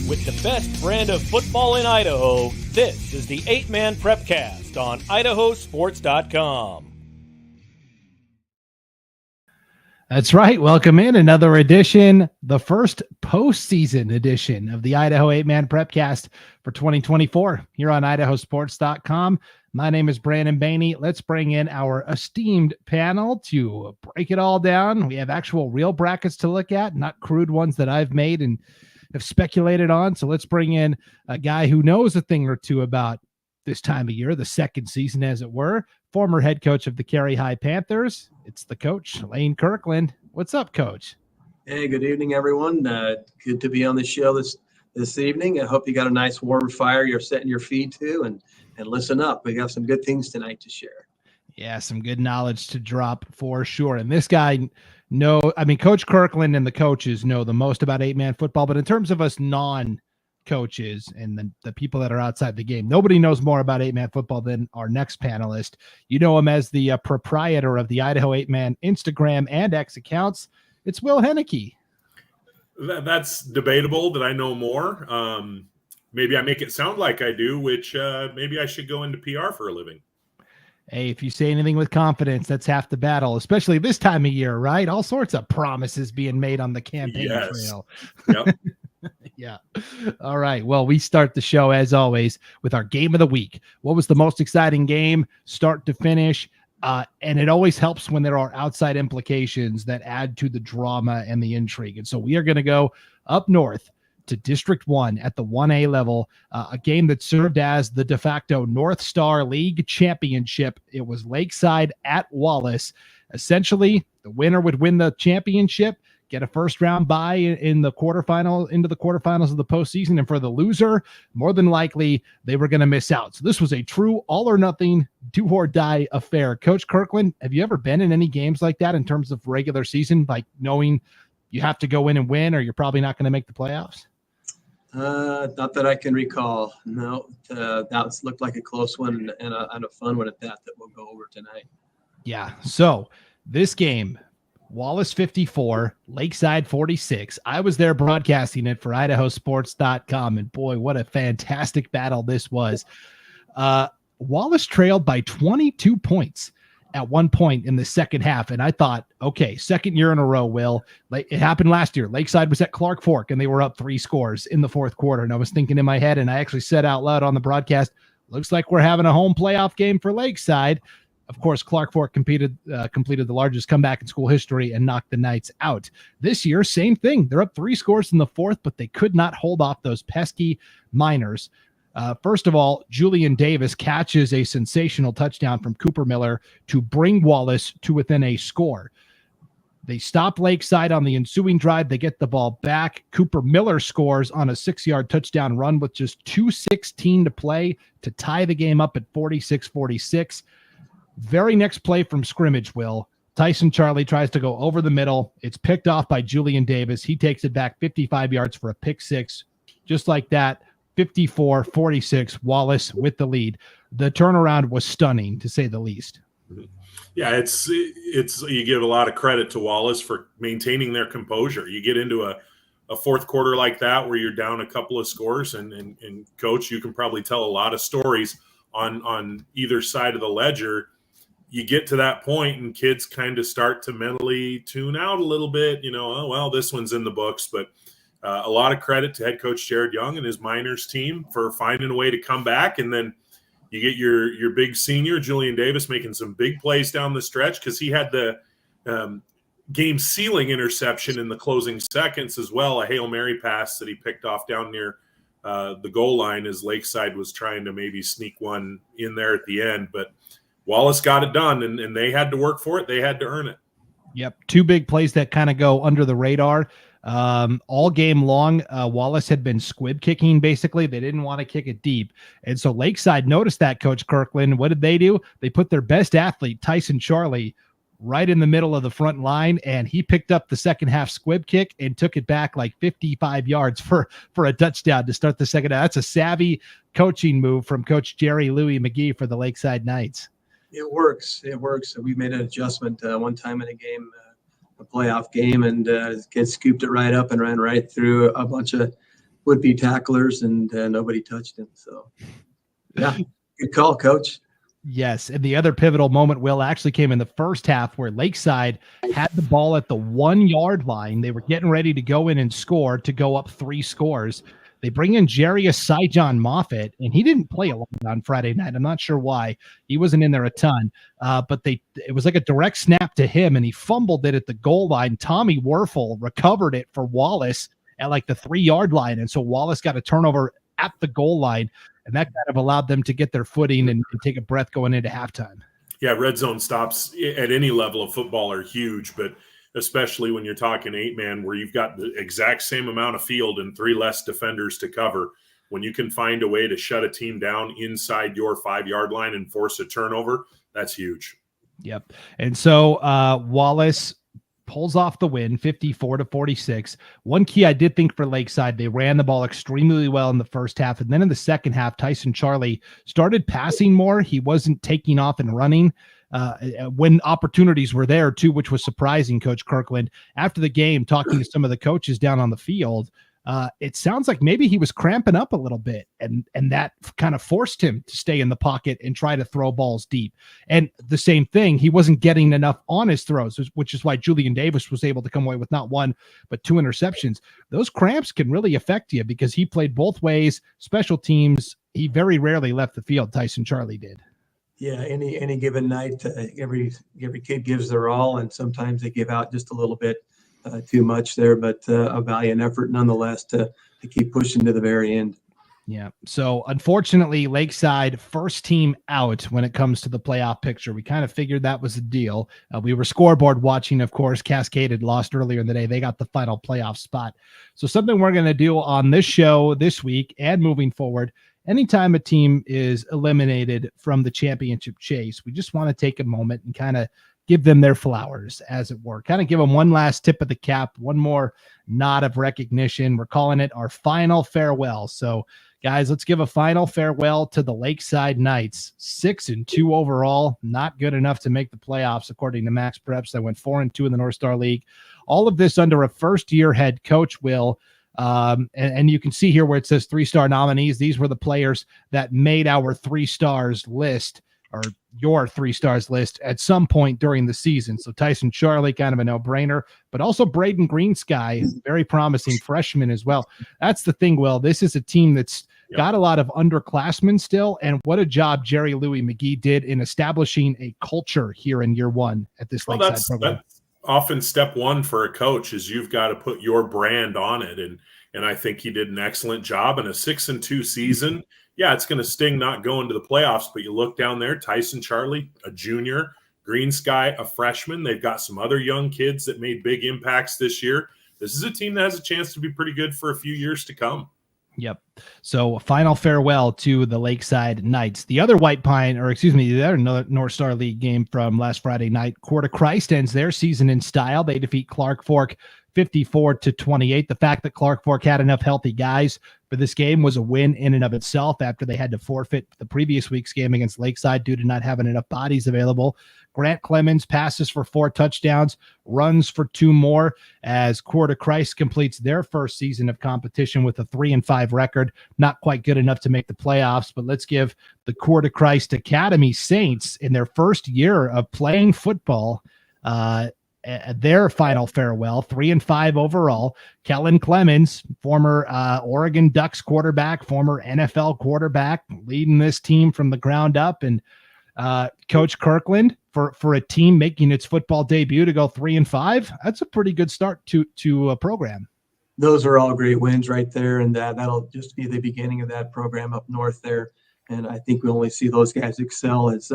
With the best brand of football in Idaho, this is the 8-Man Prepcast on IdahoSports.com. That's right. Welcome in another edition, the first postseason edition of the Idaho 8-Man Prepcast for 2024 here on IdahoSports.com. My name is Brandon Baney. Let's bring in our esteemed panel to break it all down. We have actual real brackets to look at, not crude ones that I've made and have speculated on. So let's bring in a guy who knows a thing or two about this time of year, the second season, as it were. Former head coach of the Carey High Panthers. It's the coach, Lane Kirkland. What's up, Coach? Hey, good evening, everyone. Good to be on the show this evening. I hope you got a nice warm fire you're setting your feet to, and listen up. We have some good things tonight to share. Yeah, some good knowledge to drop for sure. And this guy, Coach Kirkland and the coaches know the most about 8-man football, but in terms of us non-coaches and the people that are outside the game, nobody knows more about 8-man football than our next panelist. You know him as the proprietor of the Idaho 8-man Instagram and X accounts. It's Will Hoenike. That's debatable that I know more. Maybe I make it sound like I do, which maybe I should go into PR for a living. Hey, if you say anything with confidence, that's half the battle, especially this time of year, right? All sorts of promises being made on the campaign trail. Yep. Yeah. All right. Well, we start the show, as always, with our game of the week. What was the most exciting game, start to finish? And it always helps when there are outside implications that add to the drama and the intrigue. And so we are going to go up north to District 1 at the 1A level, a game that served as the de facto North Star League championship. It was Lakeside at Wallace. Essentially, the winner would win the championship, get a first-round bye in the quarterfinal, into the quarterfinals of the postseason, and for the loser, more than likely, they were going to miss out. So this was a true all-or-nothing, do-or-die affair. Coach Kirkland, have you ever been in any games like that in terms of regular season, like knowing you have to go in and win or you're probably not going to make the playoffs? Not that I can recall. No, that looked like a close one and a fun one at that we'll go over tonight. Yeah. So this game, Wallace 54, Lakeside 46. I was there broadcasting it for IdahoSports.com, and boy, what a fantastic battle this was. Wallace trailed by 22 points at one point in the second half. And I thought, okay, second year in a row, Will. It happened last year. Lakeside was at Clark Fork, and they were up 3 scores in the fourth quarter. And I was thinking in my head, and I actually said out loud on the broadcast, looks like we're having a home playoff game for Lakeside. Of course, Clark Fork completed the largest comeback in school history and knocked the Knights out. This year, same thing. They're up 3 scores in the fourth, but they could not hold off those pesky Miners. First of all, Julian Davis catches a sensational touchdown from Cooper Miller to bring Wallace to within a score. They stop Lakeside on the ensuing drive. They get the ball back. Cooper Miller scores on a 6-yard touchdown run with just 2:16 to play to tie the game up at 46-46. Very next play from scrimmage, Will. Tyson Charlie tries to go over the middle. It's picked off by Julian Davis. He takes it back 55 yards for a pick six. Just like that, 54-46, Wallace with the lead. The turnaround was stunning, to say the least. Yeah, it's you give a lot of credit to Wallace for maintaining their composure. You get into a fourth quarter like that where you're down a couple of scores, and Coach, you can probably tell a lot of stories on either side of the ledger. You get to that point and kids kind of start to mentally tune out a little bit, oh, well, this one's in the books, but a lot of credit to head coach Jared Young and his Miners team for finding a way to come back. And then you get your big senior, Julian Davis, making some big plays down the stretch because he had the game-sealing interception in the closing seconds as well, a Hail Mary pass that he picked off down near the goal line as Lakeside was trying to maybe sneak one in there at the end. But Wallace got it done, and they had to work for it. They had to earn it. Yep, 2 big plays that kind of go under the radar. All game long, Wallace had been squib kicking, basically. They didn't want to kick it deep. And so Lakeside noticed that, Coach Kirkland. What did they do? They put their best athlete, Tyson Charlie, right in the middle of the front line, and he picked up the second half squib kick and took it back like 55 yards for a touchdown to start the second half. That's a savvy coaching move from Coach Jerry Louie McGee for the Lakeside Knights. It works. We made an adjustment one time in a game, a playoff game, and kids scooped it right up and ran right through a bunch of would-be tacklers, and nobody touched him. So, yeah, good call, Coach. Yes, and the other pivotal moment, Will, actually came in the first half where Lakeside had the ball at the 1 yard line. They were getting ready to go in and score to go up 3 scores. They bring in Jarius Syjon Moffitt, and he didn't play a lot on Friday night. I'm not sure why. He wasn't in there a ton, but it was like a direct snap to him, and he fumbled it at the goal line. Tommy Werfel recovered it for Wallace at like the 3 yard line, and so Wallace got a turnover at the goal line, and that kind of allowed them to get their footing and take a breath going into halftime. Yeah, red zone stops at any level of football are huge, but especially when you're talking 8-man where you've got the exact same amount of field and 3 less defenders to cover. When you can find a way to shut a team down inside your 5 yard line and force a turnover, that's huge. Yep. And so Wallace pulls off the win 54-46. One key I did think for Lakeside, they ran the ball extremely well in the first half. And then in the second half, Tyson Charlie started passing more. He wasn't taking off and running when opportunities were there too, which was surprising. Coach Kirkland, after the game, talking to some of the coaches down on the field, it sounds like maybe he was cramping up a little bit, and that kind of forced him to stay in the pocket and try to throw balls deep. And the same thing, he wasn't getting enough on his throws, which is why Julian Davis was able to come away with not 1, but 2 interceptions. Those cramps can really affect you because he played both ways, special teams. He very rarely left the field. Tyson Charlie did. Yeah, any given night, every kid gives their all, and sometimes they give out just a little bit too much there, but a valiant effort nonetheless to keep pushing to the very end. Yeah. So unfortunately, Lakeside first team out when it comes to the playoff picture. We kind of figured that was the deal. We were scoreboard watching, of course. Cascade had lost earlier in the day. They got the final playoff spot. So something we're going to do on this show this week and moving forward, anytime a team is eliminated from the championship chase, we just want to take a moment and kind of give them their flowers, as it were. Kind of give them one last tip of the cap, one more nod of recognition. We're calling it our final farewell. So, guys, let's give a final farewell to the Lakeside Knights. 6-2 overall, not good enough to make the playoffs, according to Max Preps. That went 4-2 in the North Star League. All of this under a first-year head coach, Will. And you can see here where it says 3-star nominees. These were the players that made our 3 stars list, or your 3 stars list, at some point during the season. So Tyson Charlie, kind of a no-brainer, but also Braden Greensky, very promising freshman as well. That's the thing, Will. This is a team that's got a lot of underclassmen still, and what a job Jerry Louis McGee did in establishing a culture here in year 1 at this Lakeside program. That's often step 1 for a coach, is you've got to put your brand on it, and I think he did an excellent job in a 6-2 season. Yeah, it's going to sting not going to the playoffs, but you look down there, Tyson Charlie, a junior, Greensky, a freshman. They've got some other young kids that made big impacts this year. This is a team that has a chance to be pretty good for a few years to come. Yep. So a final farewell to the Lakeside Knights. The other the other North Star League game from last Friday night, Court of Christ ends their season in style. They defeat Clark Fork 54-28. The fact that Clark Fork had enough healthy guys for this game was a win in and of itself after they had to forfeit the previous week's game against Lakeside due to not having enough bodies available. Grant Clemens passes for 4 touchdowns, runs for 2 more as Court of Christ completes their first season of competition with a 3-5 record. Not quite good enough to make the playoffs, but let's give the Court of Christ Academy Saints in their first year of playing football their final farewell. 3-5 overall. Kellen Clemens, former Oregon Ducks quarterback, former NFL quarterback, leading this team from the ground up. And Coach Kirkland, for a team making its football debut to go 3-5, that's a pretty good start to a program. Those are all great wins right there, and that'll just be the beginning of that program up north there. And I think we only see those guys excel as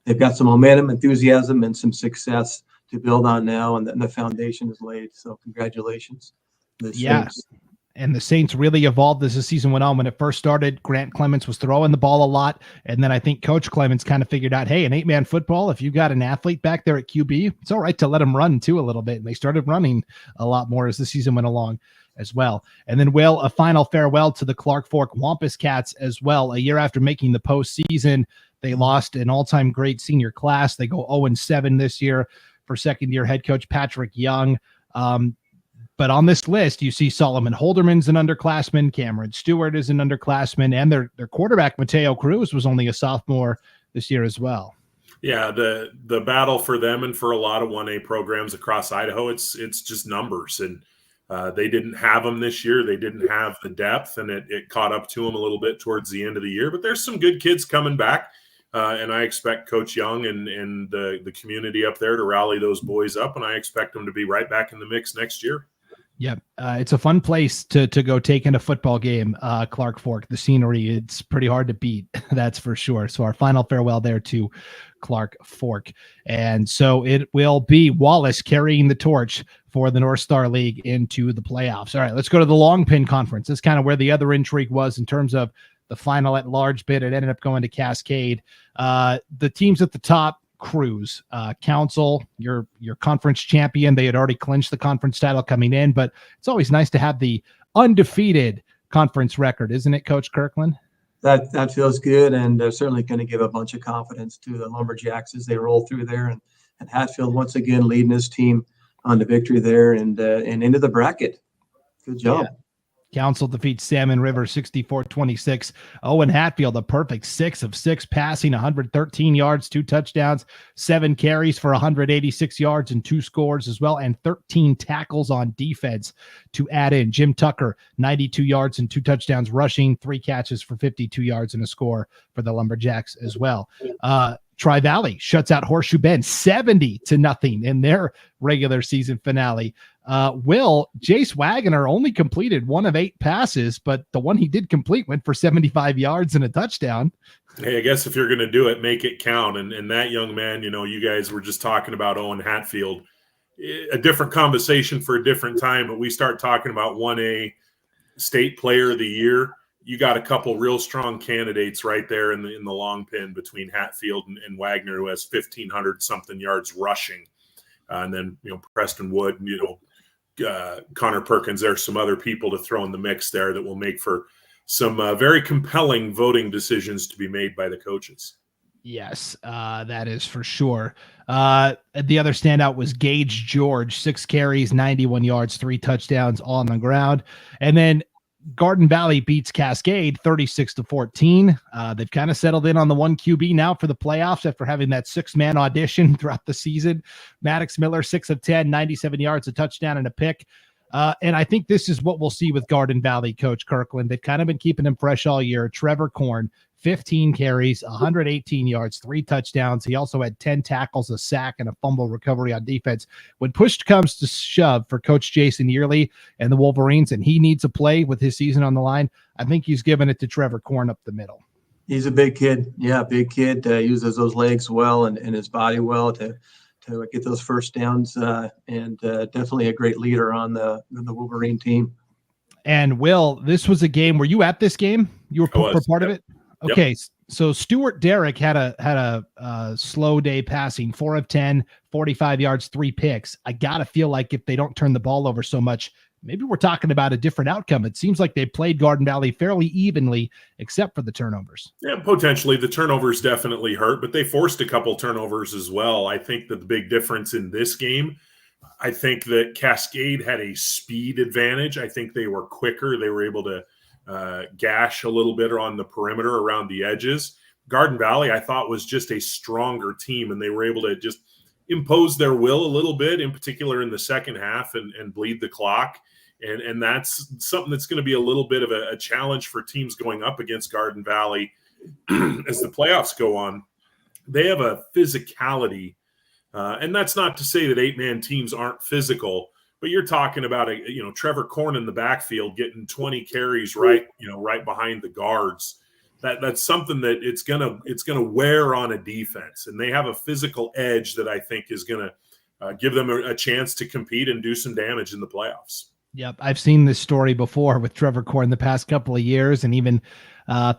they've got some momentum, enthusiasm, and some success to build on now, and the foundation is laid. So congratulations. And the Saints really evolved as the season went on. When it first started, Grant Clemens was throwing the ball a lot. And then I think Coach Clemens kind of figured out, hey, in 8-man football, if you got an athlete back there at QB, it's all right to let him run too a little bit. And they started running a lot more as the season went along as well. And then, Will, a final farewell to the Clark Fork Wampus Cats as well. A year after making the postseason, they lost an all-time great senior class. They go 0-7 this year for second-year head coach Patrick Young. But on this list, you see Solomon Holderman's an underclassman, Cameron Stewart is an underclassman, and their quarterback, Mateo Cruz, was only a sophomore this year as well. Yeah, the battle for them and for a lot of 1A programs across Idaho, it's just numbers. And they didn't have them this year. They didn't have the depth, and it caught up to them a little bit towards the end of the year. But there's some good kids coming back, and I expect Coach Young and the community up there to rally those boys up, and I expect them to be right back in the mix next year. Yep. It's a fun place to go take in a football game, Clark Fork. The scenery, it's pretty hard to beat, that's for sure. So our final farewell there to Clark Fork. And so it will be Wallace carrying the torch for the North Star League into the playoffs. All right, let's go to the Long Pin Conference. That's kind of where the other intrigue was in terms of the final at large bid. It ended up going to Cascade. The teams at the top, Cruz, Council, your conference champion. They had already clinched the conference title coming in, but it's always nice to have the undefeated conference record, isn't it, Coach Kirkland? That feels good, and they're certainly going to give a bunch of confidence to the Lumberjacks as they roll through there. And Hatfield once again leading his team on the victory there and into the bracket. Good job. Yeah. Council defeats Salmon River 64-26. Owen Hatfield, a perfect 6 of 6 passing, 113 yards, 2 touchdowns, 7 carries for 186 yards and 2 scores as well, and 13 tackles on defense to add in. Jim Tucker, 92 yards and 2 touchdowns rushing, 3 catches for 52 yards and a score for the Lumberjacks as well. Tri-Valley shuts out Horseshoe Bend 70-0 in their regular season finale. Jace Wagner only completed 1 of 8 passes, but the one he did complete went for 75 yards and a touchdown. Hey, I guess if you're going to do it, make it count. And that young man, you guys were just talking about Owen Hatfield, a different conversation for a different time, but we start talking about 1A state player of the year. You got a couple real strong candidates right there in the long pin between Hatfield and Wagner, who has 1,500 something yards rushing. And then, Preston Wood, Connor Perkins, there's some other people to throw in the mix there that will make for some very compelling voting decisions to be made by the coaches. Yes, that is for sure. The other standout was Gage George, 6 carries, 91 yards, 3 touchdowns on the ground. And then Garden Valley beats Cascade 36-14. They've kind of settled in on the 1 QB now for the playoffs after having that 6-man audition throughout the season. Maddox Miller, 6 of 10, 97 yards, a touchdown and a pick. And I think this is what we'll see with Garden Valley, Coach Kirkland. They've kind of been keeping him fresh all year. Trevor Korn, 15 carries, 118 yards, 3 touchdowns. He also had 10 tackles, a sack, and a fumble recovery on defense. When push comes to shove for Coach Jason Yearley and the Wolverines, and he needs a play with his season on the line, I think he's giving it to Trevor Korn up the middle. He's a big kid. Yeah, big kid. Uses those legs well and his body well to get those first downs, and definitely a great leader on the Wolverine team. And Will, this was a game. Were you at this game? You were part of it? Okay, yep. So Stuart Derrick had a slow day passing, 4 of 10, 45 yards, 3 picks. I gotta feel like if they don't turn the ball over so much, maybe we're talking about a different outcome. It seems like they played Garden Valley fairly evenly, except for the turnovers. Yeah, potentially the turnovers definitely hurt, but they forced a couple turnovers as well. I think that the big difference in this game, I think that Cascade had a speed advantage. I think they were quicker. They were able to gash a little bit on the perimeter around the edges. Garden Valley, I thought, was just a stronger team, and they were able to just impose their will a little bit, in particular in the second half, and bleed the clock. And that's something that's going to be a little bit of a challenge for teams going up against Garden Valley as the playoffs go on. They have a physicality, and that's not to say that 8-man teams aren't physical, but you're talking about Trevor Korn in the backfield getting 20 carries right behind the guards. That's something that it's gonna wear on a defense, and they have a physical edge that I think is gonna give them a chance to compete and do some damage in the playoffs. Yep, I've seen this story before with Trevor Korn the past couple of years, and even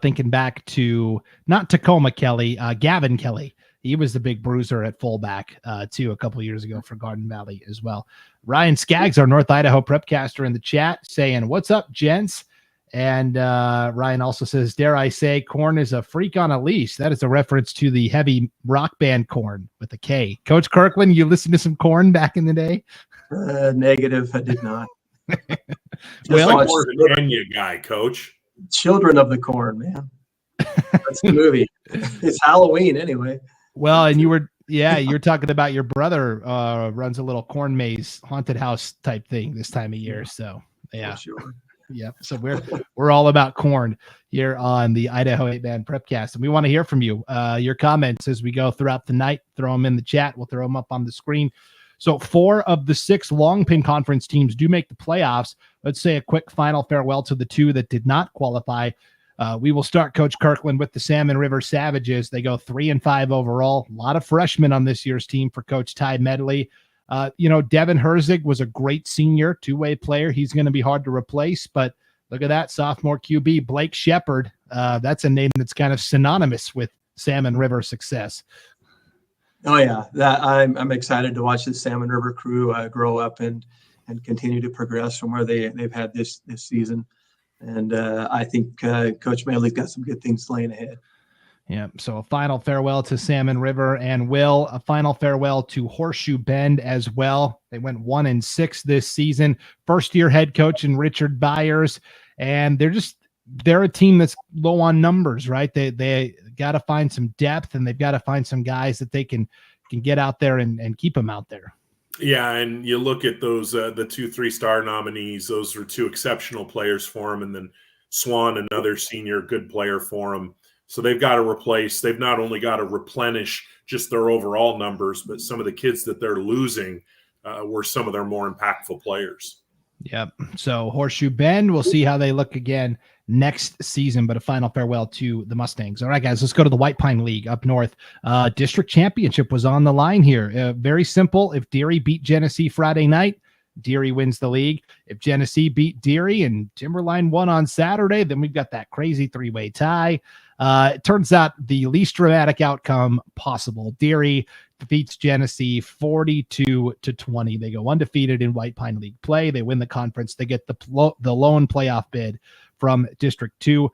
thinking back to not Tacoma Kelly, Gavin Kelly. He was the big bruiser at fullback too a couple of years ago for Garden Valley as well. Ryan Skaggs, our North Idaho prepcaster, in the chat saying, "What's up, gents?" And Ryan also says, "Dare I say, Korn is a freak on a leash." That is a reference to the heavy rock band Korn with a K. Coach Kirkland, you listened to some Korn back in the day? Negative. I did not. Well, like more of an Enya guy, Coach. Children of the Corn, man. That's the movie. It's Halloween anyway. Well, and you're talking about your brother runs a little corn maze haunted house type thing this time of year. So yeah. For sure. Yeah. So we're all about corn here on the Idaho 8-Man Prepcast. And we want to hear from you. Your comments as we go throughout the night. Throw them in the chat. We'll throw them up on the screen. So 4 of the 6 long pin conference teams do make the playoffs. Let's say a quick final farewell to the 2 that did not qualify. We will start, Coach Kirkland, with the Salmon River Savages. They go 3-5 overall. A lot of freshmen on this year's team for Coach Ty Medley. Devin Herzig was a great senior, 2-way player. He's going to be hard to replace, but look at that sophomore QB, Blake Shepard. That's a name that's kind of synonymous with Salmon River success. Oh yeah, I'm excited to watch the Salmon River crew grow up and continue to progress from where they've had this season. And I think Coach Medley's got some good things laying ahead. Yeah. So a final farewell to Salmon River, and Will, a final farewell to Horseshoe Bend as well. They went 1-6 this season. First year head coach in Richard Byers, and they're a team that's low on numbers, right? They got to find some depth, and they've got to find some guys that they can get out there and keep them out there. Yeah, and you look at those the 2 3-star nominees. Those were 2 exceptional players for them, and then Swan, another senior good player for them. So they've got to replace. They've not only got to replenish just their overall numbers, but some of the kids that they're losing were some of their more impactful players. Yep. So Horseshoe Bend, we'll see how they look again next season, but a final farewell to the Mustangs. All right, guys, let's go to the White Pine League up north. District championship was on the line here. Very simple. If Deary beat Genesee Friday night, Deary wins the league. If Genesee beat Deary and Timberline won on Saturday, then we've got that crazy 3-way tie. It turns out the least dramatic outcome possible. Deary defeats Genesee 42-20. They go undefeated in White Pine League play. They win the conference. They get the lone playoff bid from District 2.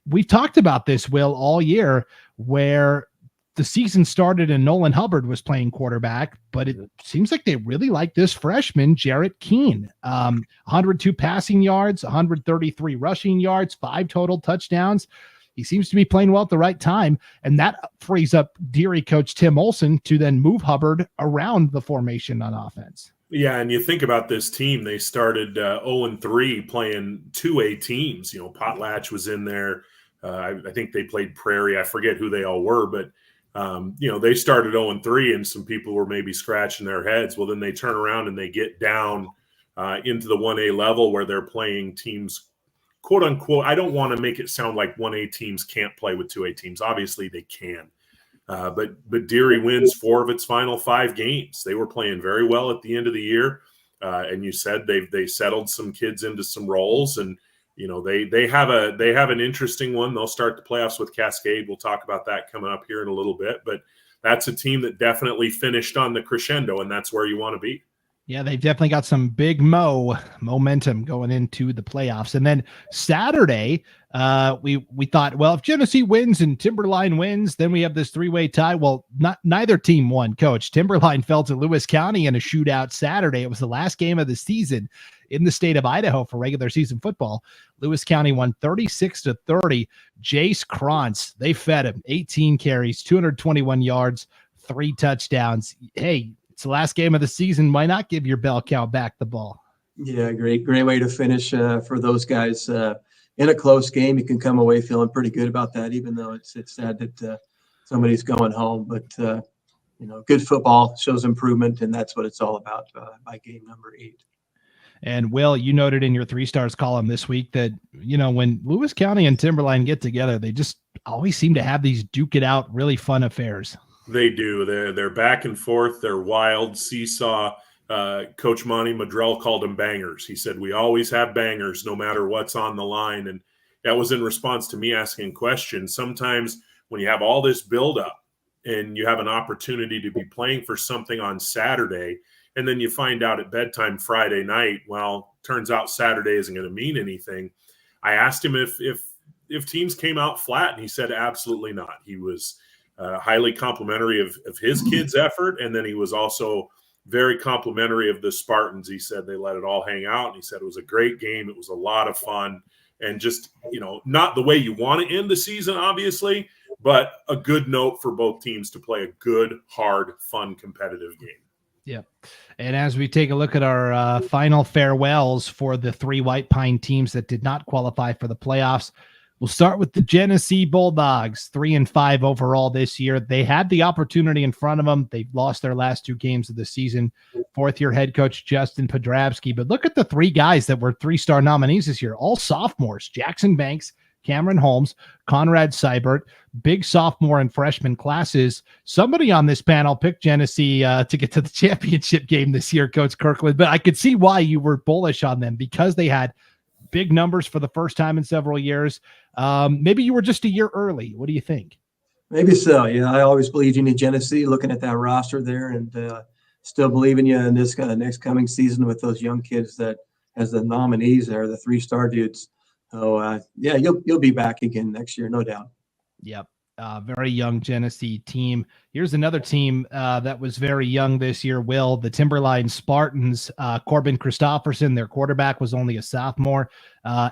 We've talked about this, Will, all year, where the season started and Nolan Hubbard was playing quarterback, but it seems like they really like this freshman, Jarrett Keene. 102 passing yards, 133 rushing yards, 5 total touchdowns. He seems to be playing well at the right time, and that frees up Deary coach Tim Olson to then move Hubbard around the formation on offense. Yeah, and you think about this team, they started 0-3 playing 2A teams. Potlatch was in there. I think they played Prairie. I forget who they all were, but they started 0-3, and some people were maybe scratching their heads. Well, then they turn around and they get down into the 1A level where they're playing teams, quote unquote. I don't want to make it sound like 1A teams can't play with 2A teams. Obviously they can. But Deary wins 4 of its final 5 games. They were playing very well at the end of the year. And you said they settled some kids into some roles, and they have an interesting one. They'll start the playoffs with Cascade. We'll talk about that coming up here in a little bit, but that's a team that definitely finished on the crescendo, and that's where you want to be. Yeah, they've definitely got some big momentum going into the playoffs. And then Saturday, we thought, well, if Genesee wins and Timberline wins, then we have this 3-way tie. Well, neither team won, Coach. Timberline fell to Lewis County in a shootout Saturday. It was the last game of the season in the state of Idaho for regular season football. Lewis County won 36-30. Jace Krantz, they fed him 18 carries, 221 yards, 3 touchdowns. Hey, it's the last game of the season. Why not give your bell cow back the ball? Yeah, great way to finish for those guys. In a close game, you can come away feeling pretty good about that, even though it's sad that somebody's going home. But, good football shows improvement, and that's what it's all about by game number 8. And, Will, you noted in your 3 stars column this week that, when Lewis County and Timberline get together, they just always seem to have these duke it out, really fun affairs. They do. They're back and forth. They're wild seesaw. Coach Monty Madrell called them bangers. He said, we always have bangers no matter what's on the line. And that was in response to me asking questions. Sometimes when you have all this buildup and you have an opportunity to be playing for something on Saturday, and then you find out at bedtime Friday night, well, turns out Saturday isn't going to mean anything. I asked him if teams came out flat, and he said absolutely not. He was highly complimentary of his kids' effort, and then he was also very complimentary of the Spartans. He said they let it all hang out, and he said it was a great game. It was a lot of fun, and just, not the way you want to end the season, obviously, but a good note for both teams to play a good, hard, fun, competitive game. Yep. And as we take a look at our final farewells for the 3 White Pine teams that did not qualify for the playoffs, we'll start with the Genesee Bulldogs, 3-5 overall this year. They had the opportunity in front of them. They've lost their last 2 games of the season. 4th-year head coach Justin Podravsky. But look at the 3 guys that were 3-star nominees this year, all sophomores: Jackson Banks, Cameron Holmes, Conrad Seibert, big sophomore and freshman classes. Somebody on this panel picked Genesee to get to the championship game this year, Coach Kirkland, but I could see why you were bullish on them, because they had big numbers for the first time in several years. Maybe you were just a year early. What do you think? Maybe so. Yeah, I always believed in Genesee, looking at that roster there, and still believe in you in this next coming season with those young kids that as the nominees there, the 3-star dudes. So yeah, you'll be back again next year, no doubt. Yep. Very young Genesee team. Here's another team that was very young this year, Will, the Timberline Spartans. Corbin Christopherson, their quarterback, was only a sophomore.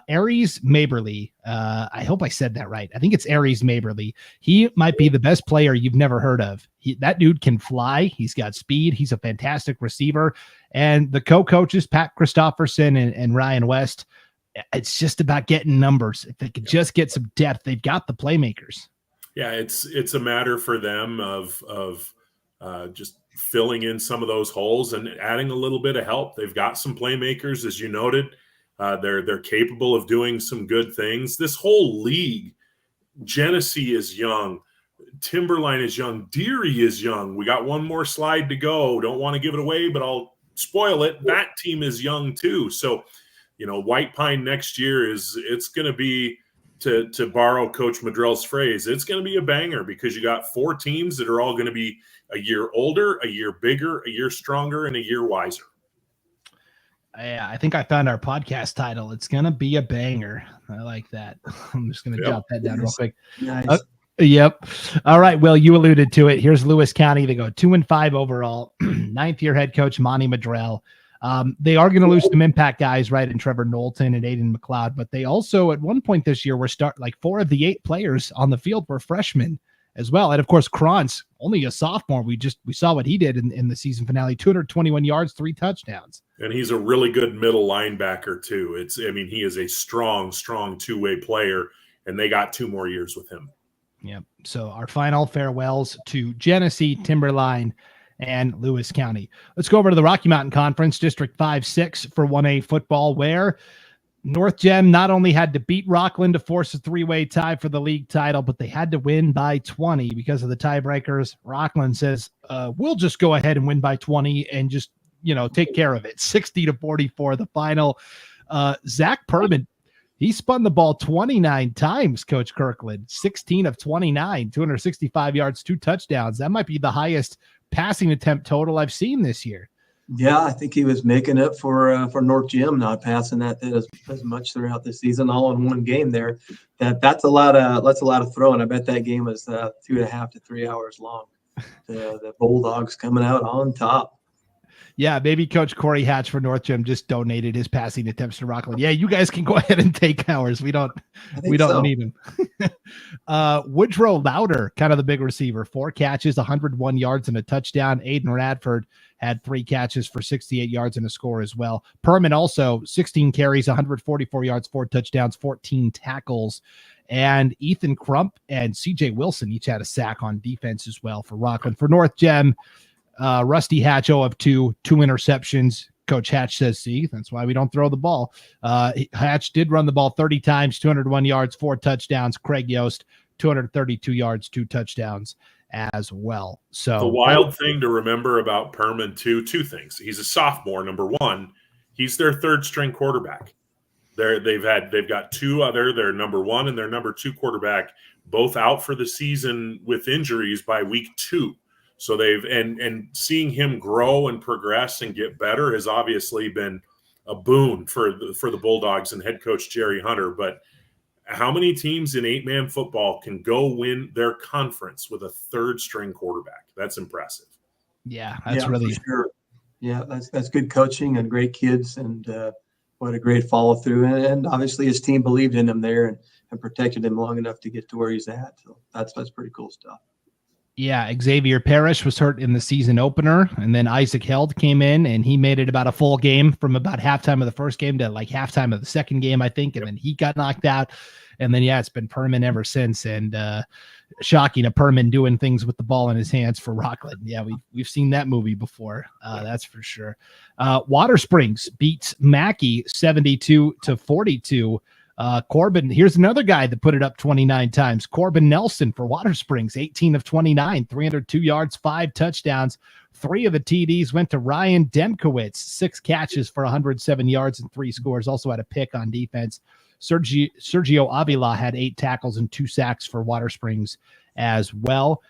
Aries Maberly, I hope I said that right. I think it's Aries Maberly. He might be the best player you've never heard of. That dude can fly. He's got speed. He's a fantastic receiver. And the co-coaches, Pat Christopherson and Ryan West, it's just about getting numbers. If they could just get some depth, they've got the playmakers. Yeah, it's a matter for them of just filling in some of those holes and adding a little bit of help. They've got some playmakers, as you noted. They're capable of doing some good things. This whole league, Genesee is young, Timberline is young, Deary is young. We got one more slide to go. Don't want to give it away, but I'll spoil it. That team is young too. So, White Pine next year it's going to be, to borrow Coach Madrell's phrase, it's going to be a banger, because you got 4 teams that are all going to be a year older, a year bigger, a year stronger, and a year wiser. Yeah, I think I found our podcast title. It's going to be a banger. I like that. I'm just going to jot that down real quick. Nice. Yep. All right. Well, you alluded to it. Here's Lewis County. They go 2-5 overall. 9th-year head coach Monty Madrell. They are going to lose some impact guys, right, in Trevor Knowlton and Aiden McLeod, but they also, at one point this year, were 4 of the 8 players on the field were freshmen as well. And of course, Krantz, only a sophomore. We saw what he did in the season finale: 221 yards, 3 touchdowns. And he's a really good middle linebacker too. He is a strong 2-way player, and they got 2 more years with him. Yep. So our final farewells to Genesee, Timberline, and Lewis County. Let's go over to the Rocky Mountain Conference, District 5-6 for 1A football, where North Gem not only had to beat Rockland to force a 3-way tie for the league title, but they had to win by 20 because of the tiebreakers. Rockland says, we'll just go ahead and win by 20 and just, take care of it. 60-44, the final. Zach Perman, he spun the ball 29 times, Coach Kirkland, 16 of 29, 265 yards, 2 touchdowns. That might be the highest passing attempt total I've seen this year. Yeah, I think he was making up for North Gym not passing that as much throughout the season, all in one game there. That's a lot of throwing. I bet that game was 2.5 to 3 hours long. The Bulldogs coming out on top. Yeah, maybe Coach Corey Hatch for North Gym just donated his passing attempts to Rockland. Yeah, you guys can go ahead and take ours. We don't need him. Woodrow Louder, kind of the big receiver, 4 catches, 101 yards and a touchdown. Aiden Radford had 3 catches for 68 yards and a score as well. Perman also 16 carries, 144 yards, 4 touchdowns, 14 tackles. And Ethan Crump and CJ Wilson each had a sack on defense as well for Rockland. For North Gem, Rusty Hatch, 0 of 2 interceptions. Coach Hatch says, see, that's why we don't throw the ball. Hatch did run the ball 30 times, 201 yards, 4 touchdowns. Craig Yost, 232 yards, 2 touchdowns as well. So the wild thing to remember about Perman too, 2 things. He's a sophomore, number 1. He's their 3rd string quarterback. They've got 2 other, their number 1 and their number 2 quarterback, both out for the season with injuries by week 2. So and seeing him grow and progress and get better has obviously been a boon for the Bulldogs and head coach Jerry Hunter. But how many teams in 8-man football can go win their conference with a 3rd string quarterback? That's impressive. Yeah, that's really for sure. Yeah, that's good coaching and great kids, and what a great follow through. And obviously his team believed in him there and protected him long enough to get to where he's at. So that's pretty cool stuff. Yeah, Xavier Parrish was hurt in the season opener, and then Isaac Held came in, and he made it about a full game from about halftime of the first game to like halftime of the second game, I think, and then he got knocked out. And then, yeah, it's been Perman ever since, and shocking, a Perman doing things with the ball in his hands for Rockland. Yeah, we've seen that movie before, that's for sure. Water Springs beats Macky 72-42. Corbin, here's another guy that put it up 29 times. Corbin Nelson for Water Springs, 18 of 29, 302 yards, 5 touchdowns. 3 of the TDs went to Ryan Demkowitz, 6 catches for 107 yards and 3 scores. Also had a pick on defense. Sergio Avila had 8 tackles and 2 sacks for Water Springs as well.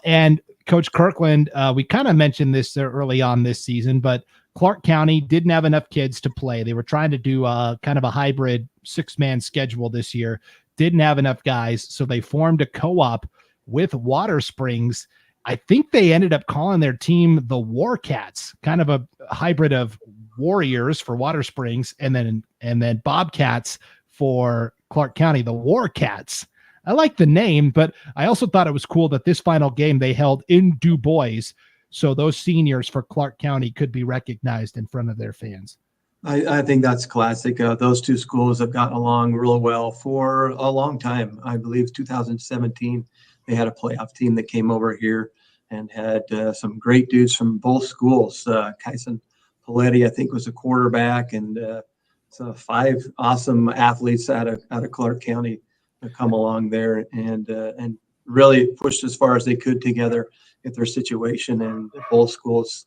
And Coach Kirkland, we kind of mentioned this early on this season, but Clark County didn't have enough kids to play. They were trying to do kind of a hybrid 6-man schedule this year. Didn't have enough guys, so they formed a co-op with Water Springs. I think they ended up calling their team the War Cats, kind of a hybrid of Warriors for Water Springs and then Bobcats for Clark County, the War Cats. I like the name, but I also thought it was cool that this final game they held in Du Bois, so those seniors for Clark County could be recognized in front of their fans. I think that's classic. Those two schools have gotten along real well for a long time. I believe 2017, they had a playoff team that came over here and had some great dudes from both schools. Kyson Paletti, I think, was a quarterback, and so 5 awesome athletes out of Clark County that come along there and really pushed as far as they could together at their situation. And both schools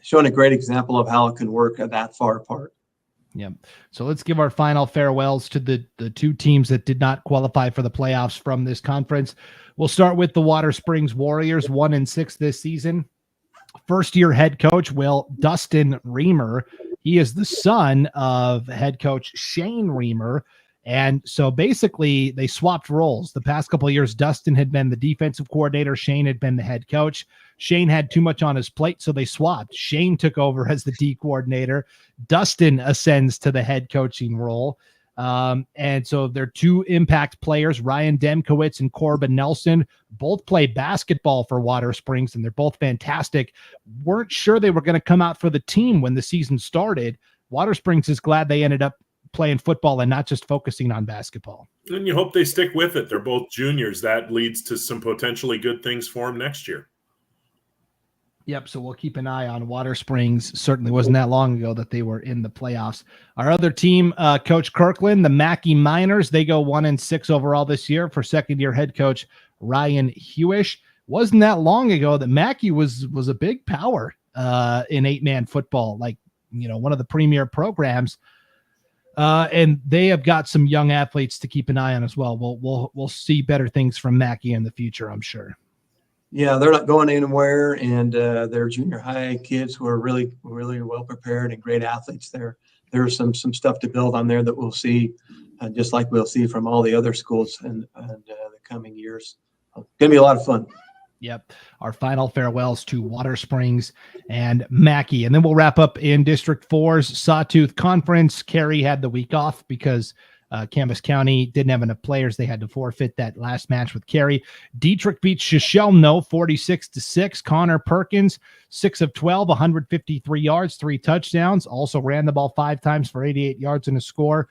showing a great example of how it can work that far apart. Yeah. So let's give our final farewells to the 2 teams that did not qualify for the playoffs from this conference. We'll start with the Water Springs Warriors, 1-6 this season. First-year head coach, Dustin Reamer. He is the son of head coach Shane Reamer. And so basically they swapped roles. The past couple of years, Dustin had been the defensive coordinator. Shane had been the head coach. Shane had too much on his plate, so they swapped. Shane took over as the D coordinator. Dustin ascends to the head coaching role. And so they're 2 impact players, Ryan Demkowitz and Corbin Nelson, both play basketball for Water Springs, and they're both fantastic. Weren't sure they were going to come out for the team when the season started. Water Springs is glad they ended up playing football and not just focusing on basketball. And you hope they stick with it. They're both juniors. That leads to some potentially good things for them next year. Yep, so we'll keep an eye on Water Springs. Certainly wasn't that long ago that they were in the playoffs. Our other team, Coach Kirkland, the Macky Miners, they go 1-6 overall this year for second-year head coach Ryan Hewish. Wasn't that long ago that Macky was a big power in 8-man football, like, one of the premier programs. And they have got some young athletes to keep an eye on as well. We'll see better things from Macky in the future, I'm sure. Yeah, they're not going anywhere, and they're junior high kids who are really, really well prepared and great athletes there. There's some stuff to build on there that we'll see, just like we'll see from all the other schools in the coming years. It's going to be a lot of fun. Yep. Our final farewells to Water Springs and Macky. And then we'll wrap up in District 4's Sawtooth Conference. Cary had the week off because Camas County didn't have enough players. They had to forfeit that last match with Cary. Dietrich beats Shoshelno 46-6. Connor Perkins, 6 of 12, 153 yards, 3 touchdowns. Also ran the ball 5 times for 88 yards and a score.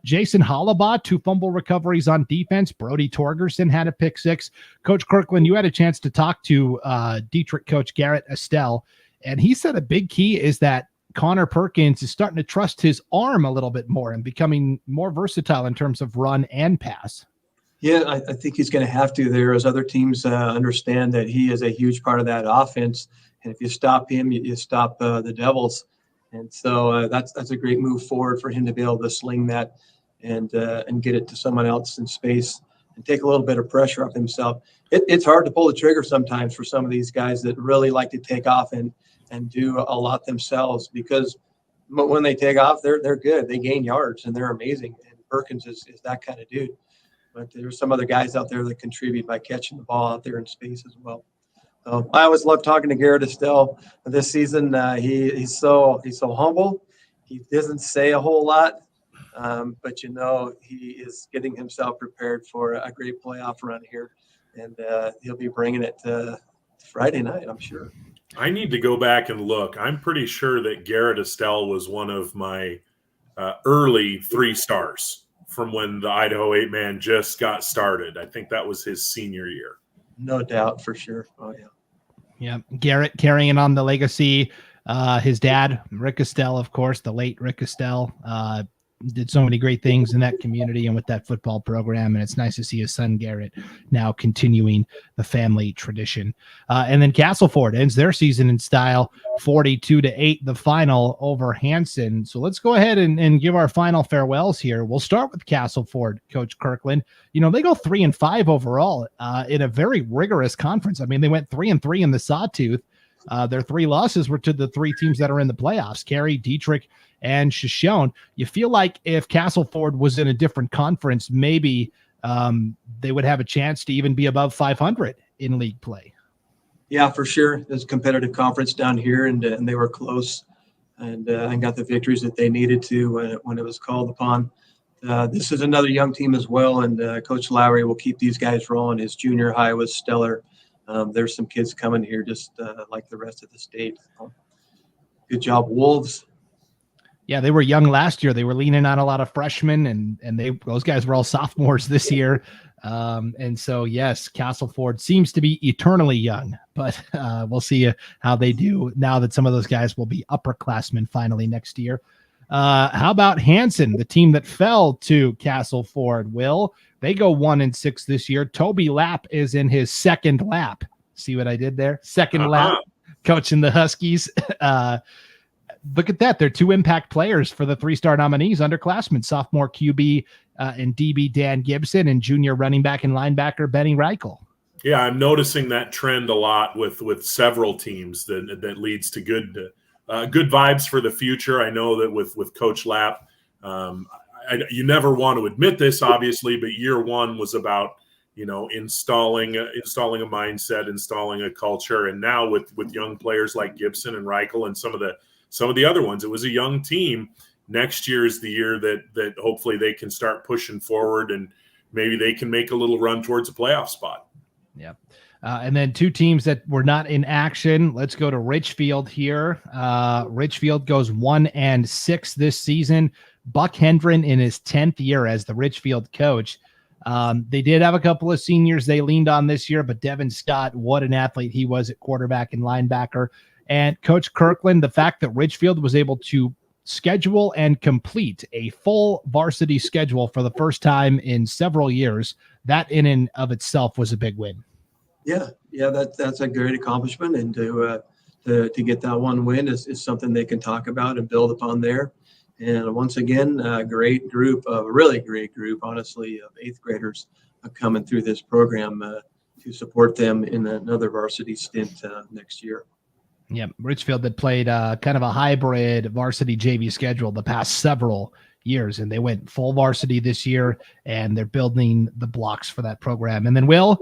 Jason Hollabaugh, 2 fumble recoveries on defense. Brody Torgerson had a pick 6. Coach Kirkland, you had a chance to talk to Dietrich coach Garrett Estelle, and he said a big key is that Connor Perkins is starting to trust his arm a little bit more and becoming more versatile in terms of run and pass. Yeah, I think he's going to have to there as other teams understand that he is a huge part of that offense. And if you stop him, you stop the Devils. And so that's a great move forward for him to be able to sling that and get it to someone else in space and take a little bit of pressure off himself. It's hard to pull the trigger sometimes for some of these guys that really like to take off and do a lot themselves, because when they take off, they're good. They gain yards and they're amazing. And Perkins is that kind of dude. But there's some other guys out there that contribute by catching the ball out there in space as well. I always love talking to Garrett Estelle this season. He's so humble. He doesn't say a whole lot, but he is getting himself prepared for a great playoff run here, and he'll be bringing it Friday night, I'm sure. I need to go back and look. I'm pretty sure that Garrett Estelle was one of my early 3 stars from when the Idaho 8-man just got started. I think that was his senior year. No doubt, for sure. Oh, yeah. Yeah, Garrett carrying on the legacy. His dad, Rick Estelle, of course, the late Rick Estelle, did so many great things in that community and with that football program. And it's nice to see his son, Garrett, now continuing the family tradition. And then Castleford ends their season in style, 42-8, the final over Hansen. So let's go ahead and give our final farewells here. We'll start with Castleford, Coach Kirkland. They go 3-5 overall in a very rigorous conference. I mean, they went 3-3 in the Sawtooth. Their 3 losses were to the 3 teams that are in the playoffs, Cary, Dietrich, and Shoshone. You feel like if Castleford was in a different conference, maybe they would have a chance to even be above 500 in league play. Yeah, for sure. There's a competitive conference down here, and they were close and got the victories that they needed to when it was called upon. This is another young team as well, and Coach LaWay will keep these guys rolling. His junior high was stellar. There's some kids coming here just like the rest of the state. Good job, Wolves. Yeah, they were young last year. They were leaning on a lot of freshmen, and those guys were all sophomores this year. And so, yes, Castleford seems to be eternally young, but we'll see how they do now that some of those guys will be upperclassmen finally next year. How about Hansen, the team that fell to Castleford? Will they go 1-6 this year? Toby Lapp is in his second lap. See what I did there? Second lap, coaching the Huskies. Look at that. They're 2 impact players for the 3-star nominees, underclassmen, sophomore QB and DB Dan Gibson, and junior running back and linebacker Benny Reichel. Yeah, I'm noticing that trend a lot with several teams that leads to good vibes for the future. I know that with Coach Lapp, you never want to admit this, obviously, but year 1 was about installing a mindset, installing a culture, and now with young players like Gibson and Reichel and some of the other ones, it was a young team. Next year is the year that hopefully they can start pushing forward, and maybe they can make a little run towards a playoff spot. Yeah. And then 2 teams that were not in action. Let's go to Richfield here. Richfield goes 1-6 this season. Buck Hendren in his 10th year as the Richfield coach. They did have a couple of seniors they leaned on this year, but Devin Scott, what an athlete he was at quarterback and linebacker. And Coach Kirkland, the fact that Richfield was able to schedule and complete a full varsity schedule for the first time in several years, that in and of itself was a big win. Yeah, that's a great accomplishment, and to get that one win is something they can talk about and build upon there. And once again, a really great group, honestly, of 8th graders coming through this program to support them in another varsity stint next year. Yeah, Richfield had played kind of a hybrid varsity JV schedule the past several years, and they went full varsity this year, and they're building the blocks for that program. And then, Will,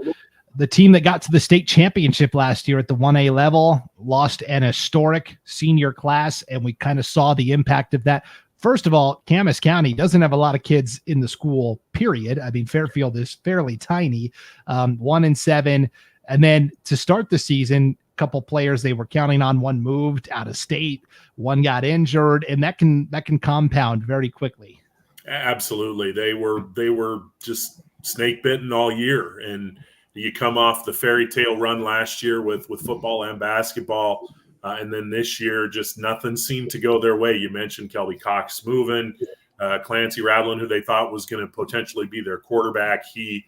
the team that got to the state championship last year at the 1A level lost an historic senior class, and we kind of saw the impact of that. First of all, Camas County doesn't have a lot of kids in the school, period. I mean, Fairfield is fairly tiny, 1-7. And then to start the season, couple players they were counting on, one moved out of state, one got injured, and that can compound very quickly. Absolutely. They were just snake bitten all year, and you come off the fairy tale run last year with football and basketball, and then this year just nothing seemed to go their way. You mentioned Kelby Cox moving, Clancy Radlin, who they thought was going to potentially be their quarterback, he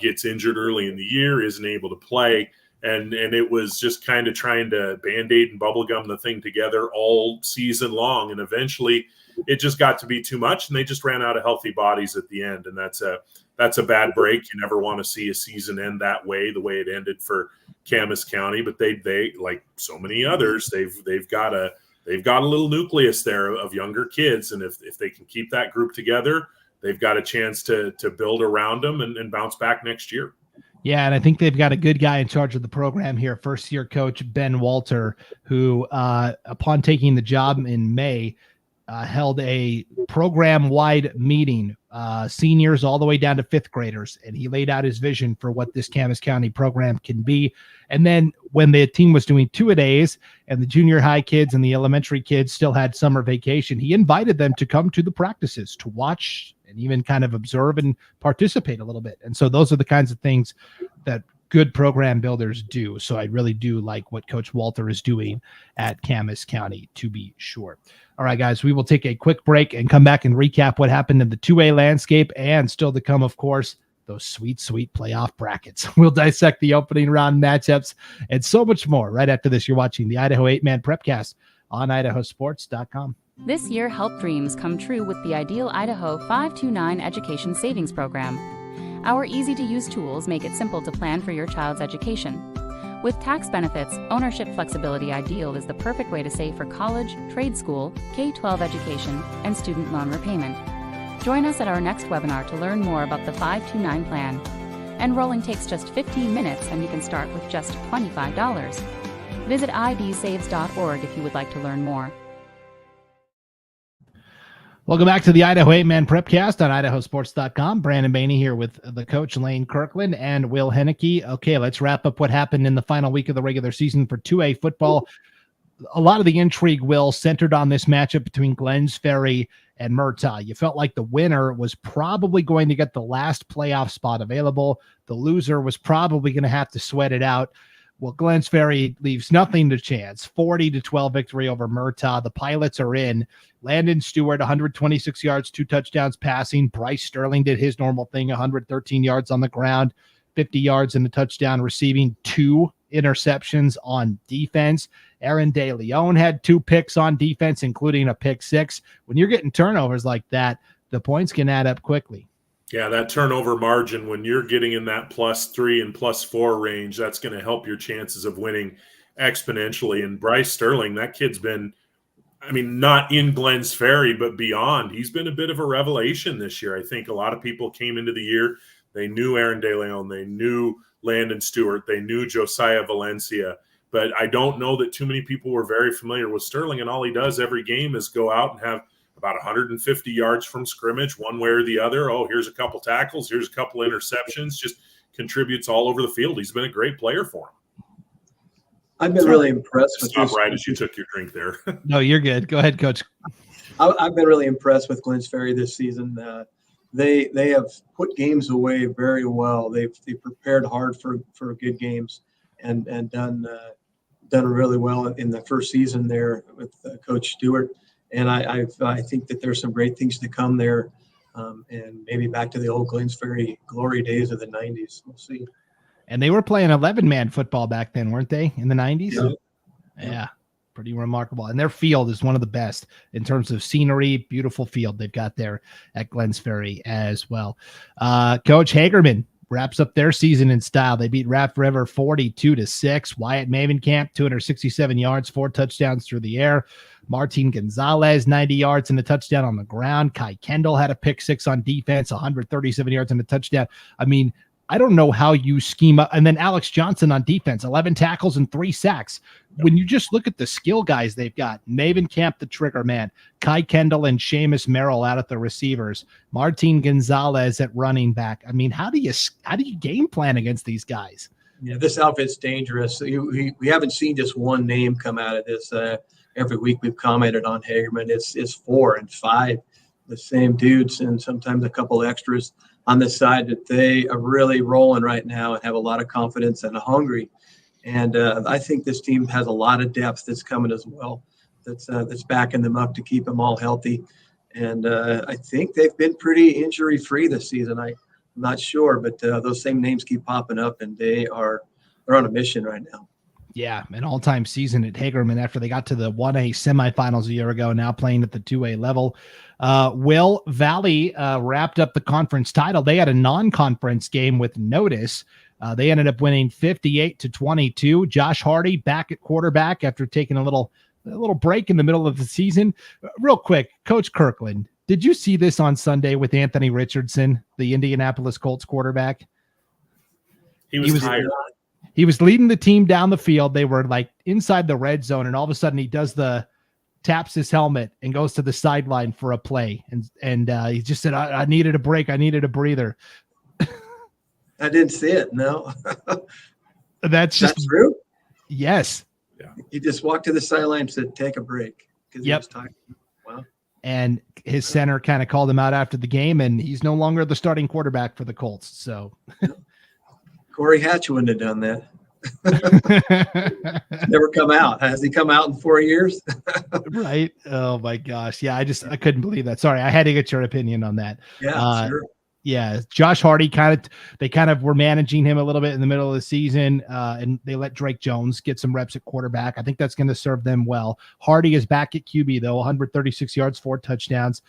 gets injured early in the year, isn't able to play. And it was just kind of trying to Band-Aid and bubblegum the thing together all season long. And eventually it just got to be too much, and they just ran out of healthy bodies at the end. And that's a bad break. You never want to see a season end that way, the way it ended for Camas County. But they like so many others, they've got a little nucleus there of younger kids. And if they can keep that group together, they've got a chance to build around them and bounce back next year. Yeah, and I think they've got a good guy in charge of the program here, first-year coach Ben Walter, who, upon taking the job in May, held a program-wide meeting, seniors all the way down to fifth graders, and he laid out his vision for what this Camas County program can be. And then when the team was doing two-a-days and the junior high kids and the elementary kids still had summer vacation, he invited them to come to the practices to watch and even kind of observe and participate a little bit. And so those are the kinds of things that good program builders do. So I really do like what Coach Walter is doing at Camas County, to be sure. All right, guys, we will take a quick break and come back and recap what happened in the 2A landscape, and still to come, of course, those sweet, sweet playoff brackets. We'll dissect the opening round matchups and so much more right after this. You're watching the Idaho 8-Man Prepcast on IdahoSports.com. This year, help dreams come true with the Ideal Idaho 529 Education Savings Program. Our easy-to-use tools make it simple to plan for your child's education. With tax benefits, ownership flexibility, Ideal is the perfect way to save for college, trade school, K-12 education, and student loan repayment. Join us at our next webinar to learn more about the 529 plan. Enrolling takes just 15 minutes and you can start with just $25. Visit idsaves.org if you would like to learn more. Welcome back to the Idaho 8-Man Prepcast on IdahoSports.com. Brandon Baney here with the coach, Lane Kirkland, and Will Hoenike. Okay, let's wrap up what happened in the final week of the regular season for 2A football. A lot of the intrigue, Will, centered on this matchup between Glens Ferry and Murtaugh. You felt like the winner was probably going to get the last playoff spot available. The loser was probably going to have to sweat it out. Well, Glens Ferry leaves nothing to chance. 40-12 victory over Murtaugh. The Pilots are in. Landon Stewart, 126 yards, 2 touchdowns passing. Bryce Sterling did his normal thing, 113 yards on the ground, 50 yards and a touchdown receiving, 2 interceptions on defense. Aaron De Leon had 2 picks on defense, including a pick 6. When you're getting turnovers like that, the points can add up quickly. Yeah, that turnover margin, when you're getting in that +3 and +4 range, that's going to help your chances of winning exponentially. And Bryce Sterling, that kid's been, I mean, not in Glens Ferry, but beyond. He's been a bit of a revelation this year. I think a lot of people came into the year, they knew Aaron De Leon, they knew Landon Stewart, they knew Josiah Valencia, but I don't know that too many people were very familiar with Sterling, and all he does every game is go out and have about 150 yards from scrimmage, one way or the other. Oh, here's a couple tackles, here's a couple interceptions, just contributes all over the field. He's been a great player for him. I've been really impressed with Stop right as you took your drink there. No, you're good. Go ahead, Coach. I've been really impressed with Glens Ferry this season. They have put games away very well. They've prepared hard for good games and done really well in the first season there with Coach Stewart. And I think that there's some great things to come there, and maybe back to the old Glens Ferry glory days of the 90s. We'll see. And they were playing 11-man football back then, weren't they, in the 90s? Yeah. Pretty remarkable. And their field is one of the best in terms of scenery. Beautiful field they've got there at Glens Ferry as well. Coach Hagerman wraps up their season in style. They beat Raft River 42-6. Wyatt Mavenkamp, 267 yards, 4 touchdowns through the air. Martin Gonzalez, 90 yards and a touchdown on the ground. Kai Kendall had a pick 6 on defense, 137 yards and a touchdown. I mean, I don't know how you scheme up. And then Alex Johnson on defense, 11 tackles and 3 sacks. When you just look at the skill guys they've got, Mavenkamp, the trigger man, Kai Kendall and Seamus Merrill out at the receivers, Martin Gonzalez at running back. I mean, how do you game plan against these guys? Yeah, this outfit's dangerous. We haven't seen just one name come out of this. Every week we've commented on Hagerman. It's 4 and 5, the same dudes, and sometimes a couple extras on the side, that they are really rolling right now and have a lot of confidence and are hungry. And I think this team has a lot of depth that's coming as well. That's backing them up to keep them all healthy. And I think they've been pretty injury-free this season. I'm not sure, but those same names keep popping up, and they're on a mission right now. Yeah, an all-time season at Hagerman after they got to the 1A semifinals a year ago, now playing at the 2A level. Will Valley wrapped up the conference title. They had a non-conference game with notice. They ended up winning 58-22. Josh Hardy back at quarterback after taking a little break in the middle of the season. Real quick, Coach Kirkland, did you see this on Sunday with Anthony Richardson, the Indianapolis Colts quarterback? He was tired. He was leading the team down the field. They were like inside the red zone, and all of a sudden he taps his helmet and goes to the sideline for a play. And he just said, I needed a break. I needed a breather. I didn't see it. No. That's true. Yes. Yeah. He just walked to the sideline and said, take a break. Because he was tired. Wow. And his center kind of called him out after the game, and he's no longer the starting quarterback for the Colts. So Corey Hatch wouldn't have done that. Never come out. Has he come out in 4 years? Right. Oh my gosh. Yeah. I couldn't believe that. Sorry. I had to get your opinion on that. Yeah, sure. Yeah. Josh Hardy they kind of were managing him a little bit in the middle of the season. And they let Drake Jones get some reps at quarterback. I think that's going to serve them well. Hardy is back at QB though, 136 yards, 4 touchdowns.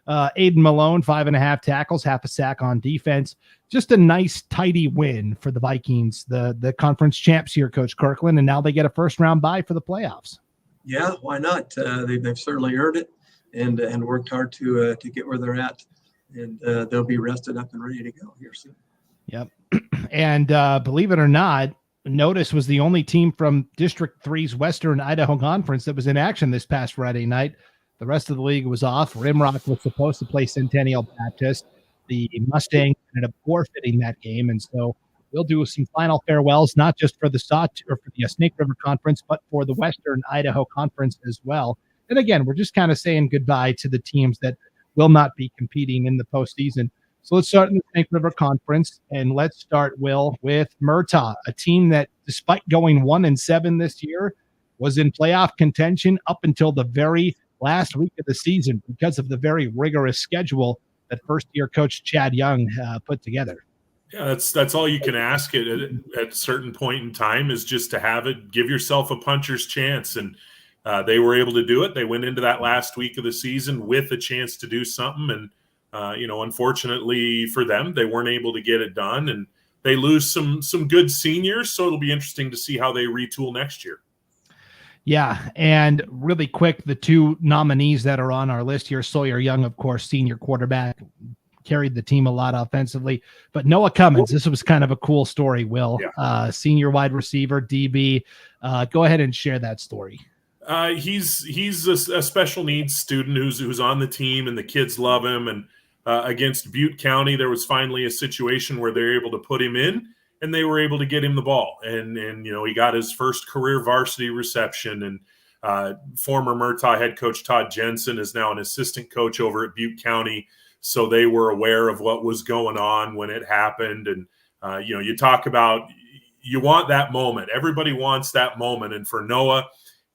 Aiden Malone, 5.5 tackles, half a sack on defense. Just a nice, tidy win for the Vikings, the conference champs here, Coach Kirkland, and now they get a first-round bye for the playoffs. Yeah, why not? They've certainly earned it and worked hard to get where they're at, and they'll be rested up and ready to go here soon. Yep. And believe it or not, Notice was the only team from District 3's Western Idaho Conference that was in action this past Friday night. The rest of the league was off. Rimrock was supposed to play Centennial Baptist. The Mustangs ended up forfeiting that game, and so we'll do some final farewells, not just for the Snake River Conference, but for the Western Idaho Conference as well. And again, we're just kind of saying goodbye to the teams that will not be competing in the postseason. So let's start in the Snake River Conference, and let's start, Will, with Murtaugh, a team that, despite going 1-7 this year, was in playoff contention up until the very last week of the season because of the very rigorous schedule that first-year coach Chad Young put together. Yeah, that's all you can ask at a certain point in time, is just to have it, give yourself a puncher's chance. And they were able to do it. They went into that last week of the season with a chance to do something. And, unfortunately for them, they weren't able to get it done. And they lose some good seniors. So it'll be interesting to see how they retool next year. Yeah, and really quick, the two nominees that are on our list here, Sawyer Young, of course, senior quarterback, carried the team a lot offensively. But Noah Cummins, this was kind of a cool story, Will. Yeah. Senior wide receiver, DB. Go ahead and share that story. He's a special needs student who's on the team, and the kids love him. And against Butte County, there was finally a situation where they were able to put him in, and they were able to get him the ball. And he got his first career varsity reception. And former Murtaugh head coach Todd Jensen is now an assistant coach over at Butte County. So they were aware of what was going on when it happened. And, you talk about, you want that moment. Everybody wants that moment. And for Noah,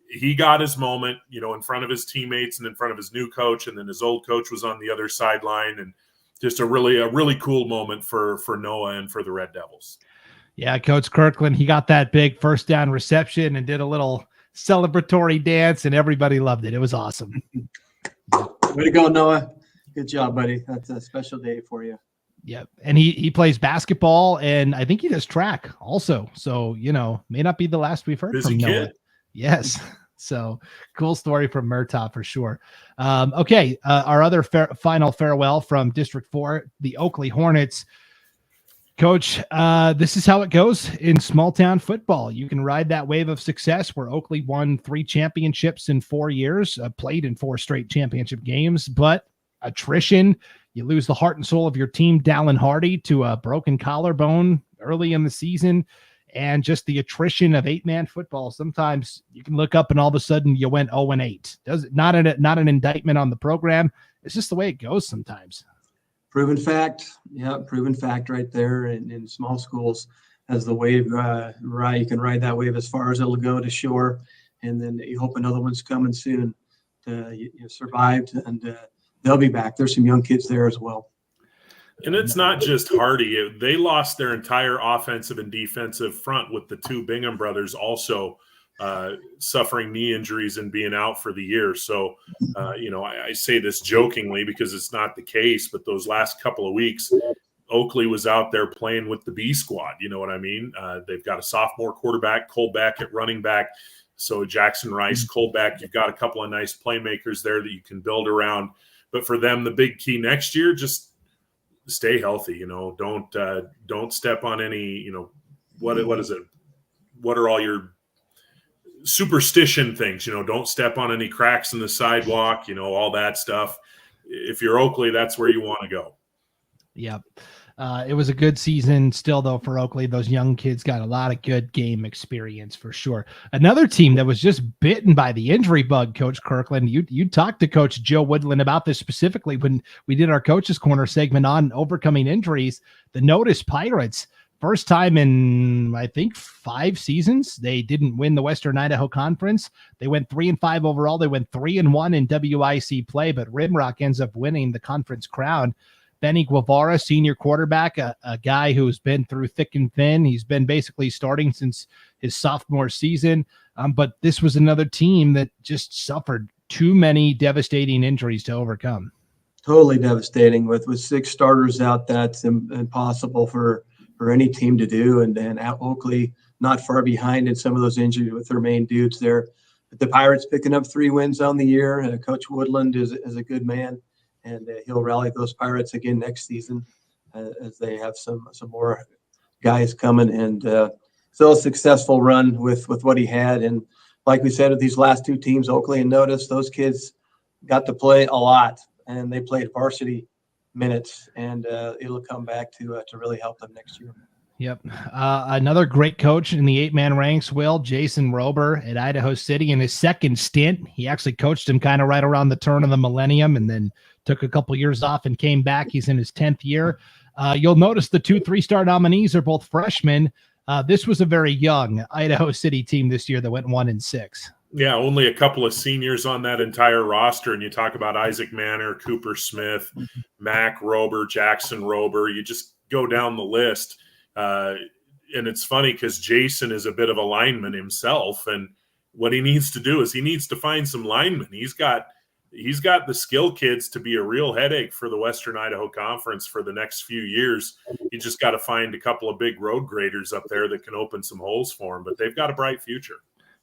he got his moment, in front of his teammates and in front of his new coach. And then his old coach was on the other sideline. And just a really cool moment for Noah and for the Red Devils. Yeah, Coach Kirkland, he got that big first down reception and did a little celebratory dance, and everybody loved it. It was awesome. Way to go, Noah. Good job, buddy. That's a special day for you. Yep. And he plays basketball, and I think he does track also. So, may not be the last we've heard from Noah. Kid. Yes. So cool story from Murtaugh for sure. Okay. Our other final farewell from District 4, the Oakley Hornets. Coach, this is how it goes in small town football. You can ride that wave of success where Oakley won 3 championships in 4 years, played in 4 straight championship games, but attrition, you lose the heart and soul of your team, Dallin Hardy, to a broken collarbone early in the season, and just the attrition of 8-man football. Sometimes you can look up and all of a sudden you went 0-8. Not an indictment on the program. It's just the way it goes sometimes. Proven fact. Yeah, proven fact right there. In small schools, as the wave ride, you can ride that wave as far as it'll go to shore, and then you hope another one's coming soon. You survived, and they'll be back. There's some young kids there as well. And it's not just Hardy. They lost their entire offensive and defensive front with the 2 Bingham brothers also suffering knee injuries and being out for the year. So, I say this jokingly because it's not the case, but those last couple of weeks, Oakley was out there playing with the B squad. You know what I mean? They've got a sophomore quarterback, Cole Beck at running back. So Jackson Rice, Cole Beck, you've got a couple of nice playmakers there that you can build around. But for them, the big key next year, just stay healthy. Don't step on any, what is it? What are all your superstition things? Don't step on any cracks in the sidewalk, all that stuff. If you're Oakley, that's where you want to go. Yep. It was a good season still, though, for Oakley. Those young kids got a lot of good game experience for sure. Another team that was just bitten by the injury bug, Coach Kirkland. You talked to Coach Joe Woodland about this specifically when we did our Coach's Corner segment on overcoming injuries. The Notice Pirates, first time in, I think, 5 seasons, they didn't win the Western Idaho Conference. They went 3-5 overall. They went 3-1 in WIC play, but Rimrock ends up winning the conference crown. Benny Guevara, senior quarterback, a guy who's been through thick and thin. He's been basically starting since his sophomore season. But this was another team that just suffered too many devastating injuries to overcome. Totally devastating. With 6 starters out, that's impossible for any team to do. And then at Oakley, not far behind in some of those injuries with their main dudes there. But the Pirates picking up 3 wins on the year. Coach Woodland is a good man. And he'll rally those Pirates again next season as they have some more guys coming. And still a successful run with what he had. And like we said, with these last 2 teams, Oakley and Notice, those kids got to play a lot. And they played varsity minutes. And it'll come back to really help them next year. Yep. Another great coach in the 8-man ranks, Jason Rober at Idaho City. In his second stint, he actually coached him kind of right around the turn of the millennium and then took a couple years off and came back. He's in his 10th year. You'll notice the 2 3-star nominees are both freshmen. This was a very young Idaho City team this year that went 1-6. Yeah, only a couple of seniors on that entire roster. And you talk about Isaac Manor, Cooper Smith, Mac Rober, Jackson Rober. You just go down the list. And it's funny because Jason is a bit of a lineman himself. And what he needs to do is he needs to find some linemen. He's got the skill kids to be a real headache for the Western Idaho Conference for the next few years. You just got to find a couple of big road graders up there that can open some holes for him, but they've got a bright future.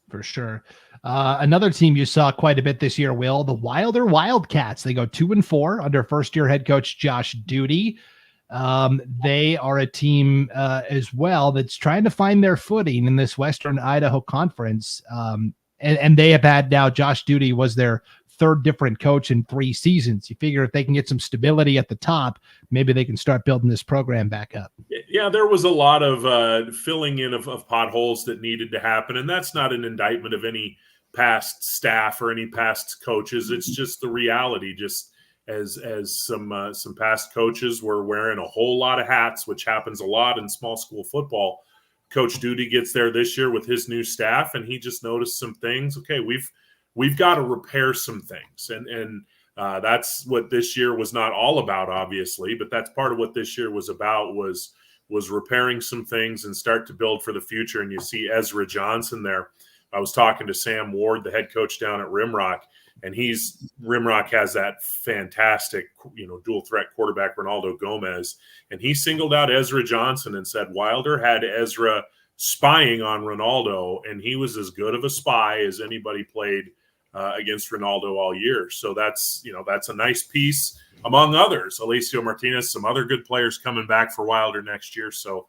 For sure. Another team you saw quite a bit this year, the Wilder Wildcats. They go 2-4 under first-year head coach Josh Duty. They are a team as well that's trying to find their footing in this Western Idaho Conference. And they have had now Josh Duty was their 3rd different coach in 3 seasons. You figure if they can get some stability at the top, maybe they can start building this program back up. Yeah, there was a lot of filling in of potholes that needed to happen. And that's not an indictment of any past staff or any past coaches. It's just the reality, just as some past coaches were wearing a whole lot of hats, which happens a lot in small school football. Coach Duty gets there this year with his new staff, and he just noticed some things. Okay, we've got to repair some things. And that's what this year was not all about, obviously, but that's part of what this year was about was repairing some things and start to build for the future. And you see Ezra Johnson there. I was talking to Sam Ward, the head coach down at Rimrock, and Rimrock has that fantastic, dual threat quarterback, Ronaldo Gomez. And he singled out Ezra Johnson and said Wilder had Ezra spying on Ronaldo, and he was as good of a spy as anybody played against Ronaldo all year. So that's a nice piece among others. Alessio Martinez, some other good players coming back for Wilder next year. So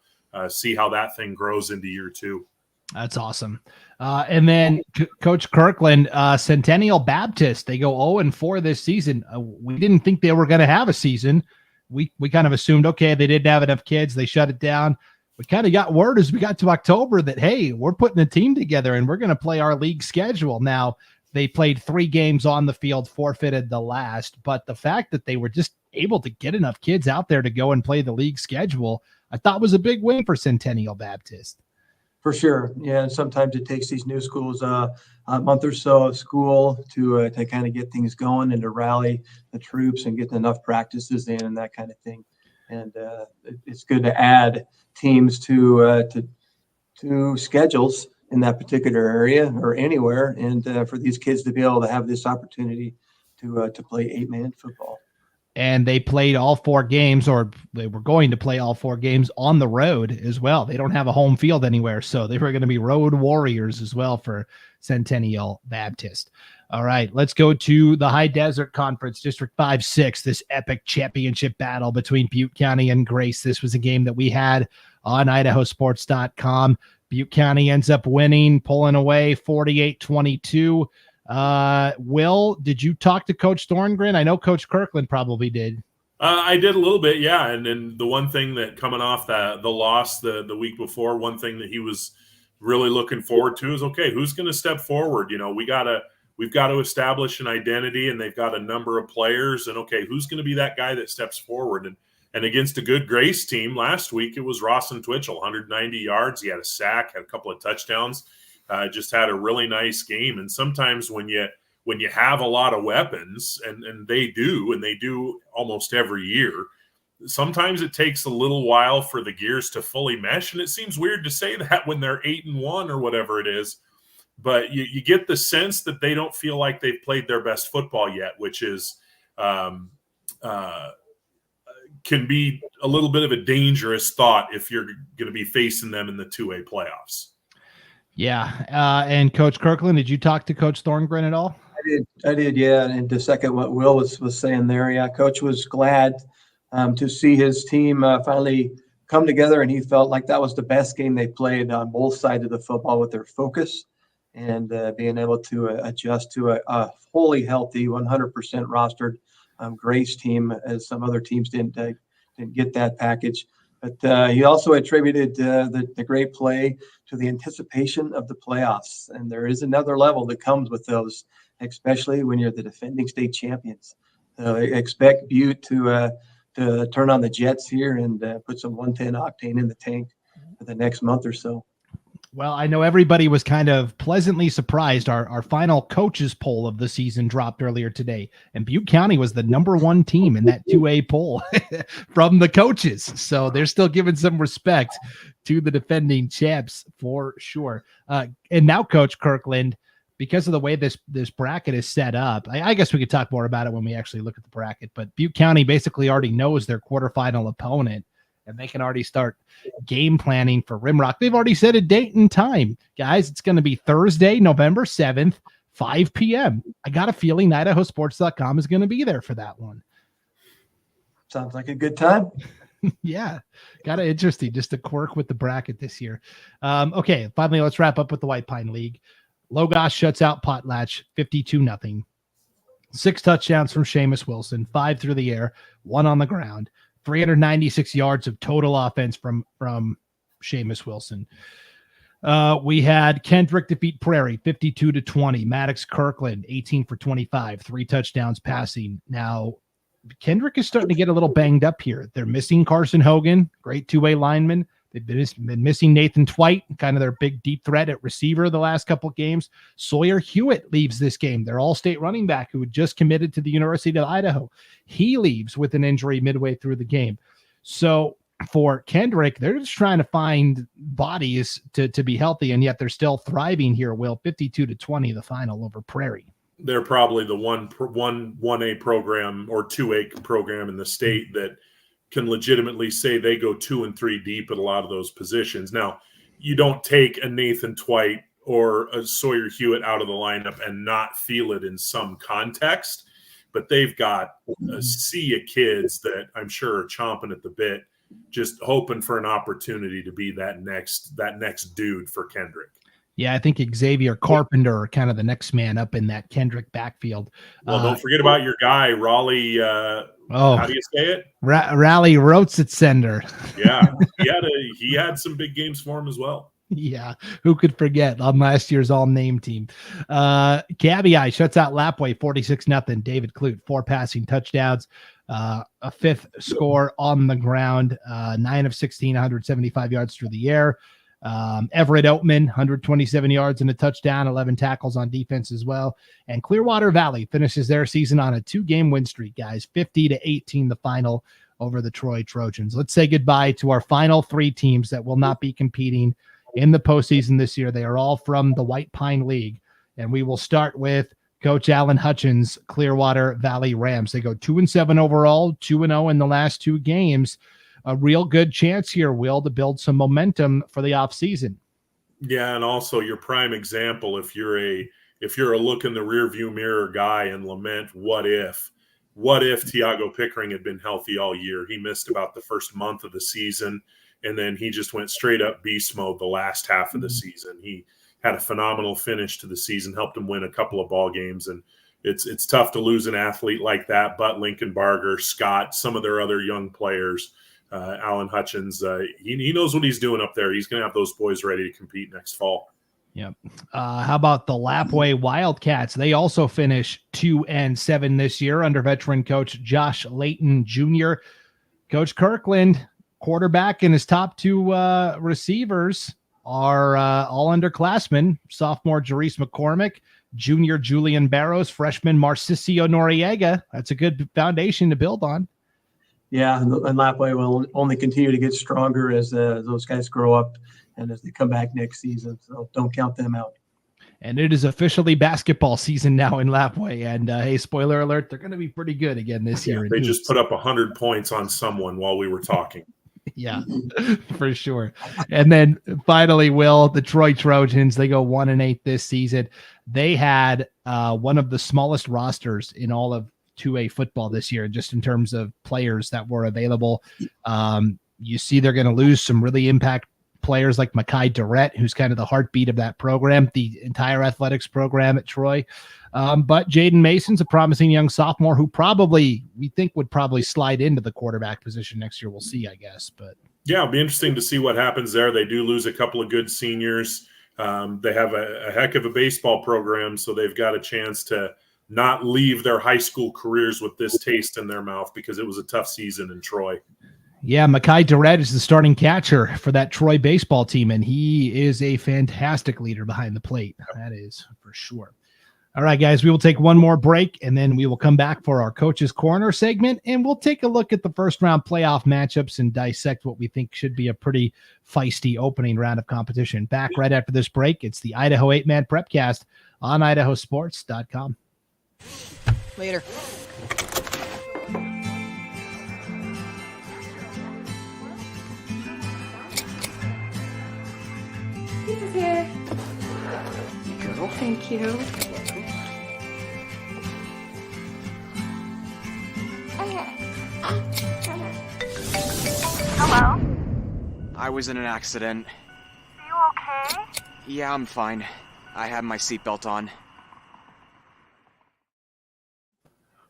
see how that thing grows into year 2. That's awesome. And then Coach Kirkland, Centennial Baptist, they go 0-4 this season. We didn't think they were going to have a season. We kind of assumed, okay, they didn't have enough kids. They shut it down. We kind of got word as we got to October that, hey, we're putting a team together and we're going to play our league schedule. Now, they played 3 games on the field, forfeited the last. But the fact that they were just able to get enough kids out there to go and play the league schedule, I thought was a big win for Centennial Baptist. For sure. Yeah. And sometimes it takes these new schools a month or so of school to kind of get things going and to rally the troops and get enough practices in and that kind of thing. And it's good to add teams to schedules in that particular area or anywhere. And for these kids to be able to have this opportunity to play 8-man football. And they played all 4 games, or they were going to play all 4 games on the road as well. They don't have a home field anywhere, so they were going to be road warriors as well for Centennial Baptist. All right, let's go to the High Desert Conference, District 5-6, this epic championship battle between Butte County and Grace. This was a game that we had on IdahoSports.com. Butte County ends up winning, pulling away 48-22. Will, did you talk to Coach Thorngren? I know Coach Kirkland probably did. I did a little bit, yeah. And then the one thing that coming off the loss the week before, one thing that he was really looking forward to is, okay, who's going to step forward? We've got to establish an identity, and they've got a number of players. And, okay, who's going to be that guy that steps forward? And against a good Grace team last week, it was Rawson Twitchell, 190 yards. He had a sack, had a couple of touchdowns, just had a really nice game. And sometimes when you have a lot of weapons, and they do almost every year, sometimes it takes a little while for the gears to fully mesh. And it seems weird to say that when they're 8-1 or whatever it is. But you get the sense that they don't feel like they've played their best football yet, which is can be a little bit of a dangerous thought if you're going to be facing them in the 2A playoffs. Yeah. And Coach Kirkland, did you talk to Coach Thorngren at all? I did, yeah. And to second what Will was saying there, yeah, Coach was glad to see his team finally come together, and he felt like that was the best game they played on both sides of the football with their focus and being able to adjust to a wholly healthy, 100% rostered Grace team, as some other teams didn't get that package. But he also attributed the great play to the anticipation of the playoffs. And there is another level that comes with those, especially when you're the defending state champions. Expect Butte to turn on the jets here and put some 110 octane in the tank for the next month or so. Well, I know everybody was kind of pleasantly surprised. Our final coaches poll of the season dropped earlier today, and Butte County was the #1 team in that 2A poll from the coaches. So they're still giving some respect to the defending champs for sure. And now, Coach Kirkland, because of the way this bracket is set up, I guess we could talk more about it when we actually look at the bracket, but Butte County basically already knows their quarterfinal opponent, and they can already start game planning for Rimrock. They've already set a date and time. Guys, it's going to be Thursday, November 7th, 5 p.m. I got a feeling IdahoSports.com is going to be there for that one. Sounds like a good time. Yeah, kind of interesting. Just a quirk with the bracket this year. Okay, finally, let's wrap up with the White Pine League. Logos shuts out Potlatch 52-0. 6 touchdowns from Seamus Wilson, 5 through the air, 1 on the ground. 396 yards of total offense from Seamus Wilson. We had Kendrick defeat Prairie 52-20. Maddox Kirkland 18 for 25, 3 touchdowns passing. Now Kendrick is starting to get a little banged up here. They're missing Carson Hogan, great 2-way lineman. They've been missing Nathan Twite, kind of their big deep threat at receiver the last couple of games. Sawyer Hewitt leaves this game. Their all-state running back who had just committed to the University of Idaho. He leaves with an injury midway through the game. So for Kendrick, they're just trying to find bodies to be healthy, and yet they're still thriving here, Will. 52-20, the final over Prairie. They're probably the 1A program or 2A program in the state that can legitimately say they go 2 and 3 deep at a lot of those positions. Now, you don't take a Nathan Twite or a Sawyer Hewitt out of the lineup and not feel it in some context, but they've got a sea of kids that I'm sure are chomping at the bit, just hoping for an opportunity to be that next dude for Kendrick. Yeah, I think Xavier Carpenter, kind of the next man up in that Kendrick backfield. Well, don't forget about your guy, Raleigh. How do you say it? Raleigh Rotsitsender. Yeah, he had some big games for him as well. Yeah, who could forget on last year's all-name team. Cabiai shuts out Lapway 46-0. David Clute, 4 passing touchdowns, a 5th score on the ground, 9 of 16, 175 yards through the air. Everett Oatman, 127 yards and a touchdown, 11 tackles on defense as well. And Clearwater Valley finishes their season on a 2-game win streak, guys. 50-18 the final over the Troy Trojans. Let's say goodbye to our final 3 teams that will not be competing in the postseason this year. They are all from the White Pine League. And we will start with Coach Alan Hutchins' Clearwater Valley Rams. They go 2-7 overall, 2-0 in the last 2 games. A real good chance here, Will, to build some momentum for the offseason. Yeah, and also your prime example, if you're if you're a look in the rearview mirror guy and lament, what if Tiago Pickering had been healthy all year? He missed about the first month of the season, and then he just went straight up beast mode the last half of the season. He had a phenomenal finish to the season, helped him win a couple of ball games, and it's tough to lose an athlete like that. But Lincoln Barger, Scott, some of their other young players, Alan Hutchins, he knows what he's doing up there. He's going to have those boys ready to compete next fall. Yep. How about the LaWay Wildcats? They also finish 2-7 this year under veteran coach Josh Layton Jr. Coach Kirkland, quarterback, and his top two receivers are all underclassmen. Sophomore Jerice McCormick, junior Julian Barrows, freshman Marcisio Noriega. That's a good foundation to build on. Yeah, and LaWay will only continue to get stronger as those guys grow up and as they come back next season. So don't count them out. And it is officially basketball season now in LaWay. And hey, spoiler alert, they're going to be pretty good again this year. They just put up 100 points on someone while we were talking. Yeah, for sure. And then finally, Will, the Troy Trojans, they go 1-8 this season. They had one of the smallest rosters in all of 2A football this year, just in terms of players that were available. You see they're going to lose some really impact players like Macky Durrett, who's kind of the heartbeat of that program, the entire athletics program at Troy. But Jaden Mason's a promising young sophomore who we think would probably slide into the quarterback position next year. We'll see, I guess. But yeah, it'll be interesting to see what happens there. They do lose a couple of good seniors. They have a heck of a baseball program, so they've got a chance to not leave their high school careers with this taste in their mouth, because it was a tough season in Troy. Yeah, Macky Durrett is the starting catcher for that Troy baseball team, and he is a fantastic leader behind the plate. That is for sure. All right, guys, we will take one more break, and then we will come back for our Coach's Corner segment, and we'll take a look at the first-round playoff matchups and dissect what we think should be a pretty feisty opening round of competition. Back right after this break. It's the Idaho 8-Man Prepcast on IdahoSports.com. Later. Here. Girl, thank you. Hello? I was in an accident. Are you okay? Yeah, I'm fine. I had my seatbelt on.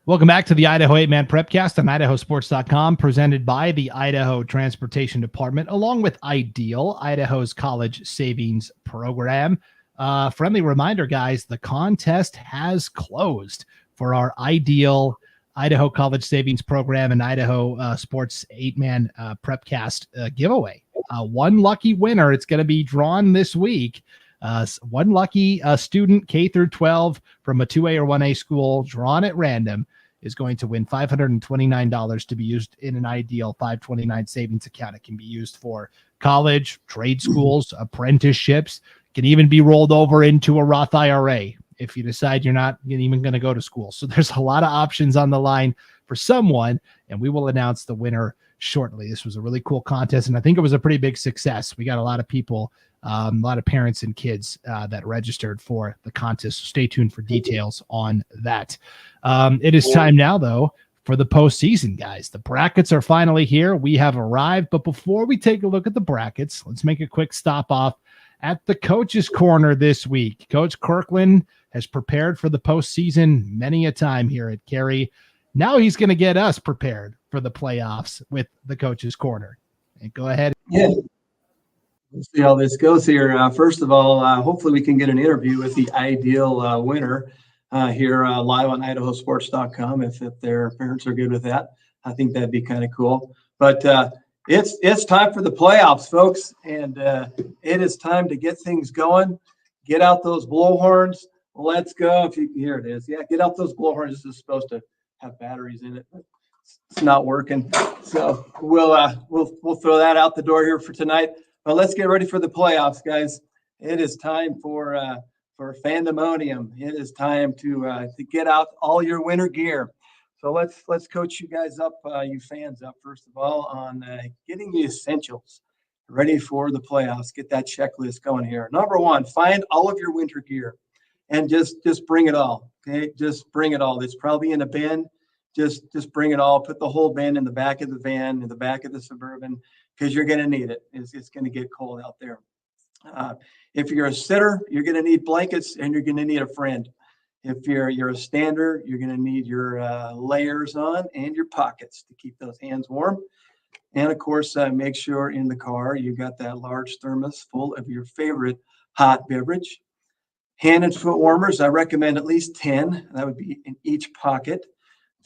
Welcome back to the Idaho 8-Man Prepcast on IdahoSports.com, presented by the Idaho Transportation Department, along with Ideal, Idaho's college savings program. Friendly reminder, guys, the contest has closed for our Ideal Idaho College Savings Program and Idaho Sports 8-Man Prepcast giveaway. One lucky winner. It's going to be drawn this week. One lucky student, K through 12, from a 2A or 1A school, drawn at random, is going to win $529 to be used in an Ideal 529 savings account. It can be used for college, trade schools, apprenticeships. It can even be rolled over into a Roth IRA if you decide you're not even going to go to school. So there's a lot of options on the line for someone, and we will announce the winner shortly. This was a really cool contest, and I think it was a pretty big success. We got a lot of people, a lot of parents and kids that registered for the contest. So stay tuned for details on that. It is time now, though, for the postseason, guys. The brackets are finally here. We have arrived, but before we take a look at the brackets, let's make a quick stop off at the Coach's Corner this week. Coach Kirkland has prepared for the postseason many a time here at Cary. Now he's going to get us prepared for the playoffs with the Coach's Corner. And go ahead. Yeah. Let's see how this goes here. First of all, hopefully we can get an interview with the ideal winner here live on IdahoSports.com if their parents are good with that. I think that'd be kind of cool. But it's time for the playoffs, folks, and it is time to get things going. Get out those blowhorns. Let's go. Here it is. Yeah, get out those blowhorns. This is supposed to have batteries in it, but it's not working. So we'll throw that out the door here for tonight. But let's get ready for the playoffs, guys. It is time for Fandemonium. It is time to get out all your winter gear. So let's coach you guys up, you fans up, first of all, on getting the essentials ready for the playoffs. Get that checklist going here. Number one, find all of your winter gear and just bring it all. Okay, just bring it all. It's probably in a bin. Just bring it all. Put the whole bin in the back of the van, in the back of the Suburban, because you're going to need it. It's going to get cold out there. If you're a sitter, you're going to need blankets, and you're going to need a friend. If you're a stander, you're going to need your layers on and your pockets to keep those hands warm. And of course, make sure in the car you got that large thermos full of your favorite hot beverage. Hand and foot warmers, I recommend at least 10. That would be in each pocket.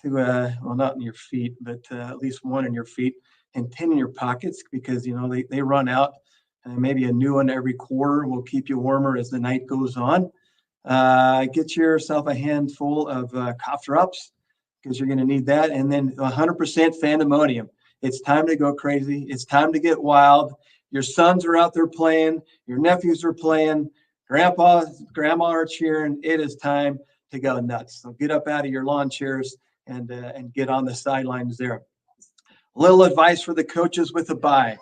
Well, not in your feet, but at least one in your feet, and 10 in your pockets, because they run out. Maybe a new one every quarter will keep you warmer as the night goes on. Get yourself a handful of cough drops, because you're going to need that, and then 100% pandemonium. It's time to go crazy. It's time to get wild. Your sons are out there playing. Your nephews are playing. Grandma are cheering. It is time to go nuts. So get up out of your lawn chairs and get on the sidelines there. A little advice for the coaches with a bye.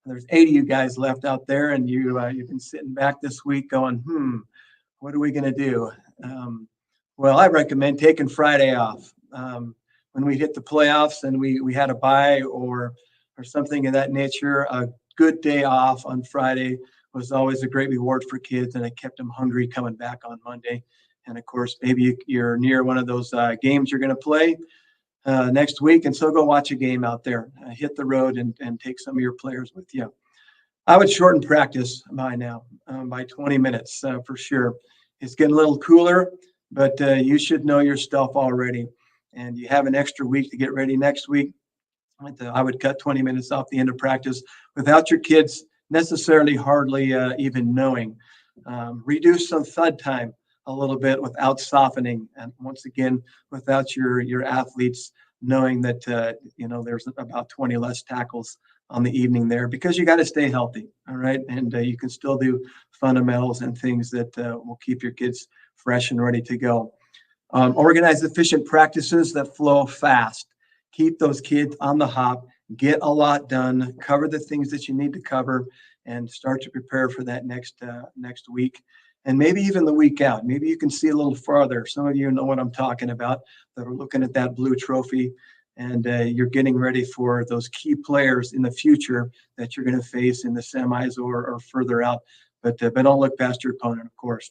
There's 8 of you guys left out there, and you've been sitting back this week going, what are we going to do? Well, I recommend taking Friday off. When we hit the playoffs and we had a bye or something of that nature, a good day off on Friday was always a great reward for kids, and it kept them hungry coming back on Monday. And of course, maybe you're near one of those games you're going to play next week, and so go watch a game out there. Hit the road and take some of your players with you. I would shorten practice by now, by 20 minutes for sure. It's getting a little cooler, but you should know your stuff already. And you have an extra week to get ready next week. I would cut 20 minutes off the end of practice without your kids necessarily hardly even knowing. Reduce some thud time a little bit without softening, and once again without your athletes knowing that there's about 20 less tackles on the evening there, because you got to stay healthy. All right, and you can still do fundamentals and things that will keep your kids fresh and ready to go. Organize efficient practices that flow fast. Keep those kids on the hop. Get a lot done. Cover the things that you need to cover, and start to prepare for that next week, and maybe even the week out. Maybe you can see a little farther. Some of you know what I'm talking about that are looking at that blue trophy, and you're getting ready for those key players in the future that you're going to face in the semis or further out. But don't look past your opponent, of course.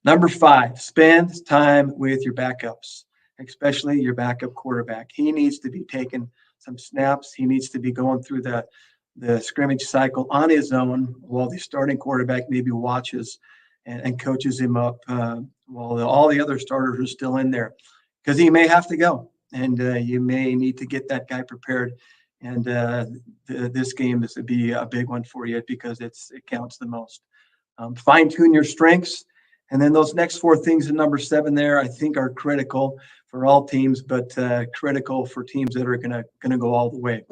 Number 5, spend time with your backups, especially your backup quarterback. He needs to be taking some snaps. He needs to be going through the scrimmage cycle on his own, while the starting quarterback maybe watches and coaches him up while all the other starters are still in there, because he may have to go, and you may need to get that guy prepared. And this game is to be a big one for you, because it counts the most. Fine-tune your strengths. And then those next 4 things in number 7 there, I think, are critical for all teams, but critical for teams that are going to go all the way.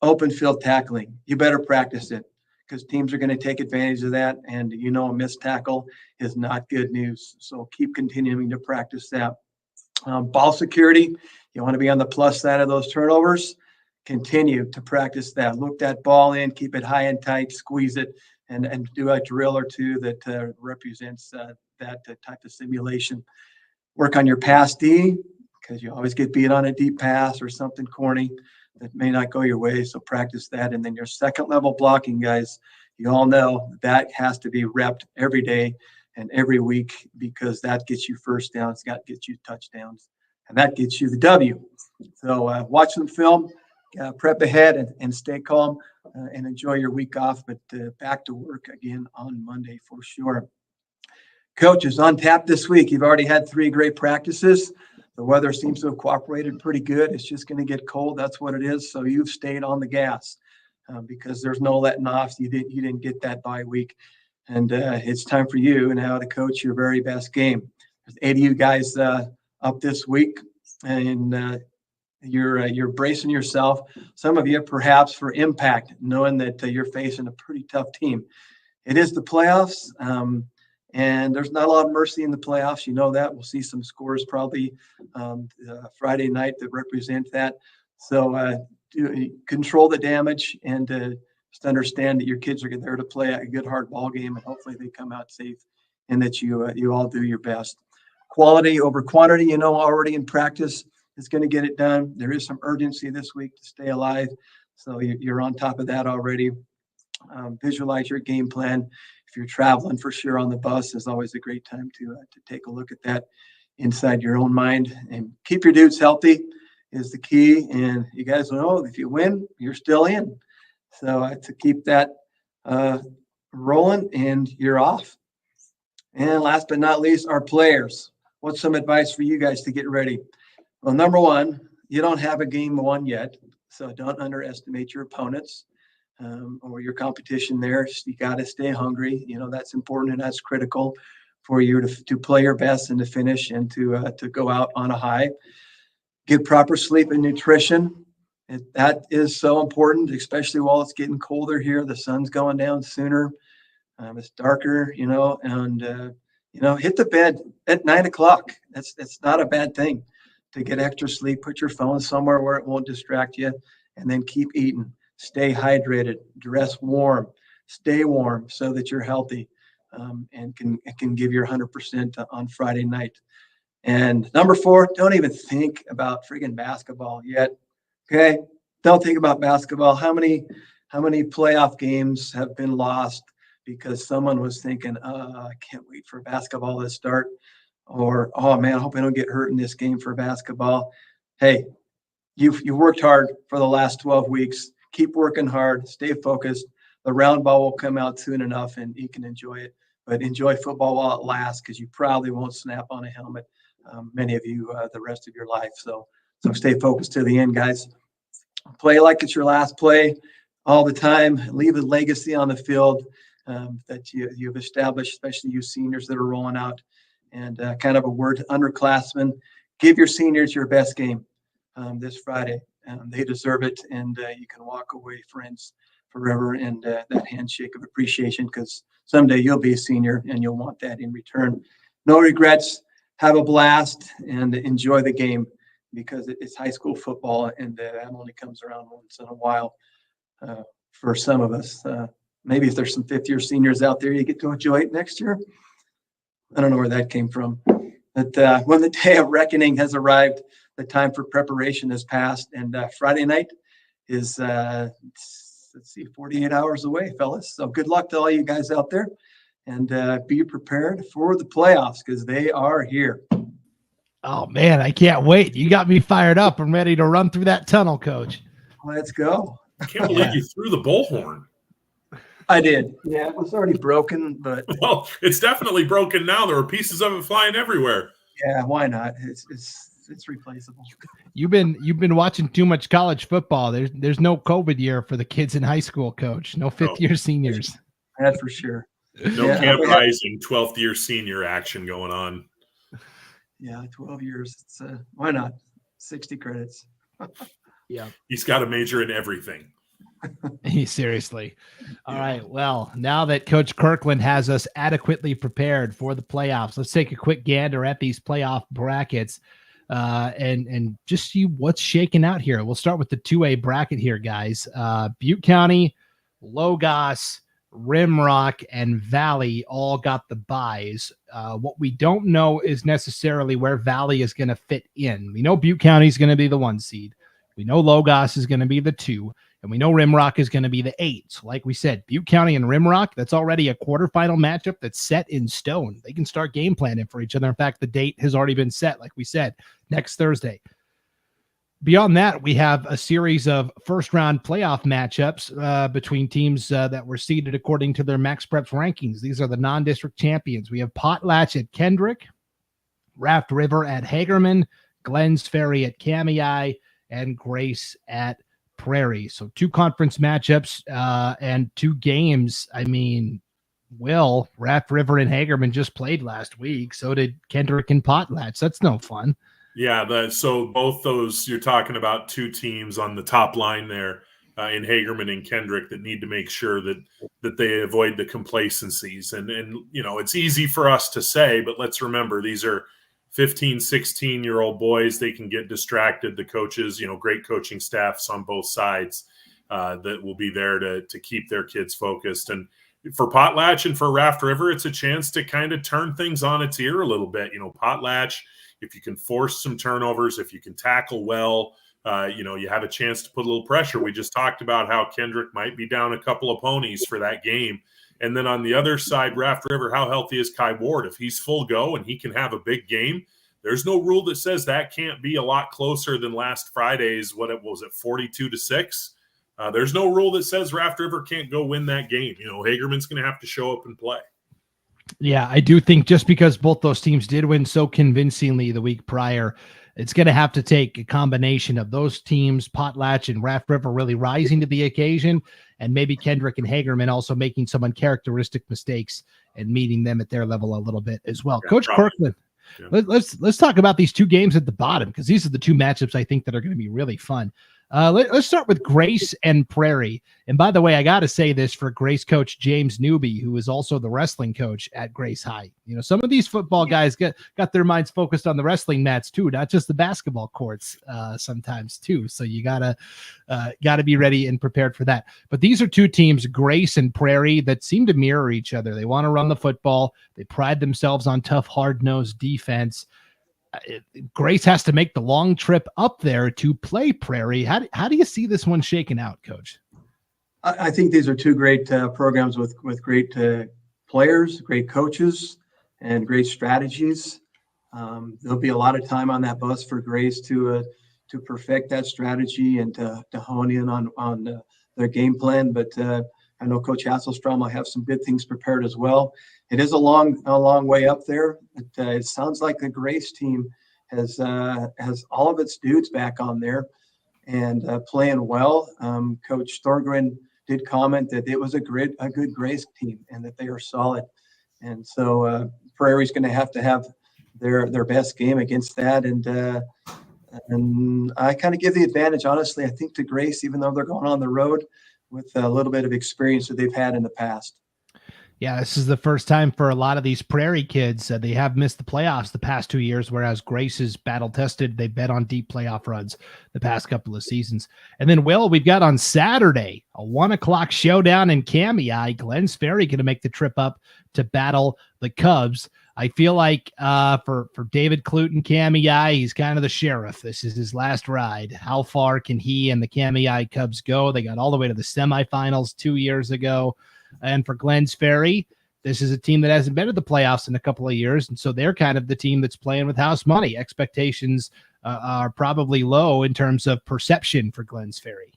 Open field tackling. You better practice it, because teams are going to take advantage of that. And a missed tackle is not good news. So keep continuing to practice that. Ball security. You want to be on the plus side of those turnovers. Continue to practice that. Look that ball in, keep it high and tight, squeeze it, and do a drill or two that represents that type of simulation. Work on your pass D, because you always get beat on a deep pass or something corny that may not go your way. So practice that. And then your second level blocking, guys, you all know that has to be repped every day and every week, because that gets you first downs, that gets you touchdowns, and that gets you the W. So watch some film, prep ahead, and stay calm and enjoy your week off. But back to work again on Monday for sure. Coaches, on tap this week. You've already had 3 great practices. The weather seems to have cooperated pretty good. It's just going to get cold. That's what it is. So you've stayed on the gas because there's no letting off. You didn't get that bye week. And it's time for you now to coach your very best game. There's 8 of you guys up this week, and you're bracing yourself. Some of you perhaps for impact, knowing that you're facing a pretty tough team. It is the playoffs. And there's not a lot of mercy in the playoffs. You know that. We'll see some scores probably Friday night that represent that. So control the damage, and just understand that your kids are there to play a good hard ball game, and hopefully they come out safe and that you all do your best. Quality over quantity, already in practice is going to get it done. There is some urgency this week to stay alive, so you're on top of that already. Visualize your game plan. If you're traveling, for sure, on the bus is always a great time to take a look at that inside your own mind, and keep your dudes healthy is the key. And you guys know if you win, you're still in. So to keep that rolling, and you're off. And last but not least, our players. What's some advice for you guys to get ready? Well, number one, you don't have a game won yet, so don't underestimate your opponents or your competition there. You got to stay hungry. That's important, and that's critical for you to play your best and to finish and to go out on a high. Get proper sleep and nutrition. That is so important, especially while it's getting colder here. The sun's going down sooner. It's darker, and hit the bed at 9 o'clock. That's not a bad thing to get extra sleep. Put your phone somewhere where it won't distract you, and then keep eating. Stay hydrated, dress warm, stay warm so that you're healthy and can give your 100% on Friday night. And number 4, don't even think about friggin' basketball yet. Okay, don't think about basketball. How many playoff games have been lost because someone was thinking, I can't wait for basketball to start, or oh man, I hope I don't get hurt in this game for basketball. Hey, you've worked hard for the last 12 weeks. Keep working hard. Stay focused. The round ball will come out soon enough, and you can enjoy it. But enjoy football while it lasts, because you probably won't snap on a helmet. Many of you the rest of your life. So stay focused to the end, guys. Play like it's your last play all the time. Leave a legacy on the field that you've established, especially you seniors that are rolling out. And kind of a word to underclassmen: give your seniors your best game this Friday. They deserve it, and you can walk away friends forever, and that handshake of appreciation, because someday you'll be a senior and you'll want that in return. No regrets. Have a blast and enjoy the game, because it's high school football, and that only comes around once in a while for some of us. Maybe if there's some fifth-year seniors out there, you get to enjoy it next year. I don't know where that came from. But when the day of reckoning has arrived, the time for preparation has passed, and Friday night is, 48 hours away, fellas. So good luck to all you guys out there. And be prepared for the playoffs, because they are here. Oh, man, I can't wait. You got me fired up. I'm ready to run through that tunnel, Coach. Let's go. I can't believe you threw the bullhorn. I did. Yeah, it was already broken, but well, it's definitely broken now. There were pieces of it flying everywhere. Yeah, why not? It's replaceable. You've been watching too much college football. There's no COVID year for the kids in high school, Coach. No fifth-year seniors. That's for sure. No Camp Rising 12th year senior action going on. Yeah, 12 years. It's why not? 60 credits. Yeah. He's got a major in everything. Seriously. All right. Well, now that Coach Kirkland has us adequately prepared for the playoffs, let's take a quick gander at these playoff brackets and just see what's shaking out here. We'll start with the 2A bracket here, guys. Butte County, Logos, Rimrock, and Valley all got the byes. What we don't know is necessarily where Valley is going to fit in. We know Butte County is going to be the 1 seed. We know Logos is going to be the 2, and we know Rimrock is going to be the 8. So like we said, Butte County and Rimrock, that's already a quarterfinal matchup that's set in stone. They can start game planning for each other. In fact, the date has already been set, like we said, next Thursday. Beyond that, we have a series of first-round playoff matchups between teams that were seeded according to their Max Preps rankings. These are the non-district champions. We have Potlatch at Kendrick, Raft River at Hagerman, Glens Ferry at Kamei, and Grace at Prairie. So 2 conference matchups and 2 games. I mean, Raft River and Hagerman just played last week. So did Kendrick and Potlatch. That's no fun. Yeah, so both those, you're talking about 2 teams on the top line there in Hagerman and Kendrick that need to make sure that they avoid the complacencies. And it's easy for us to say, but let's remember, these are 15, 16-year-old boys. They can get distracted. The coaches, great coaching staffs on both sides that will be there to keep their kids focused. And for Potlatch and for Raft River, it's a chance to kind of turn things on its ear a little bit. Potlatch, if you can force some turnovers, if you can tackle well, you have a chance to put a little pressure. We just talked about how Kendrick might be down a couple of ponies for that game. And then on the other side, Raft River, how healthy is Kai Ward? If he's full go and he can have a big game, there's no rule that says that can't be a lot closer than last Friday's, 42-6. There's no rule that says Raft River can't go win that game. Hagerman's going to have to show up and play. Yeah, I do think just because both those teams did win so convincingly the week prior, it's going to have to take a combination of those teams, Potlatch and Raft River, really rising to the occasion, and maybe Kendrick and Hagerman also making some uncharacteristic mistakes and meeting them at their level a little bit as well. Yeah, Coach Kirkland, let's talk about these two games at the bottom, because these are the two matchups I think that are going to be really fun. Let's start with Grace and Prairie. And by the way, I got to say this for Grace coach James Newby, who is also the wrestling coach at Grace High. Some of these football guys got their minds focused on the wrestling mats too, not just the basketball courts sometimes too. So you gotta be ready and prepared for that. But these are two teams, Grace and Prairie, that seem to mirror each other. They want to run the football. They pride themselves on tough, hard-nosed defense. Grace has to make the long trip up there to play Prairie. How do you see this one shaking out, Coach? I think these are two great programs with great players, great coaches, and great strategies. There'll be a lot of time on that bus for Grace to perfect that strategy and to hone in on their game plan. But I know Coach Hasselstrom will have some good things prepared as well. It is a long way up there. It sounds like the Grace team has all of its dudes back on there and playing well. Coach Thorgren did comment that it was a good Grace team and that they are solid. And so Prairie's going to have their best game against that. And I kind of give the advantage, honestly, I think, to Grace, even though they're going on the road with a little bit of experience that they've had in the past. Yeah, this is the first time for a lot of these Prairie kids. They have missed the playoffs the past 2 years, whereas Grace is battle-tested. They bet on deep playoff runs the past couple of seasons. And then, Will, we've got on Saturday a 1 o'clock showdown in Kamiah. Glens Ferry going to make the trip up to battle the Cubs. I feel like for David Clute, Kamiah, he's kind of the sheriff. This is his last ride. How far can he and the Kamiah Cubs go? They got all the way to the semifinals 2 years ago. And for Glens Ferry, this is a team that hasn't been to the playoffs in a couple of years, and so they're kind of the team that's playing with house money. Expectations are probably low in terms of perception for Glens Ferry.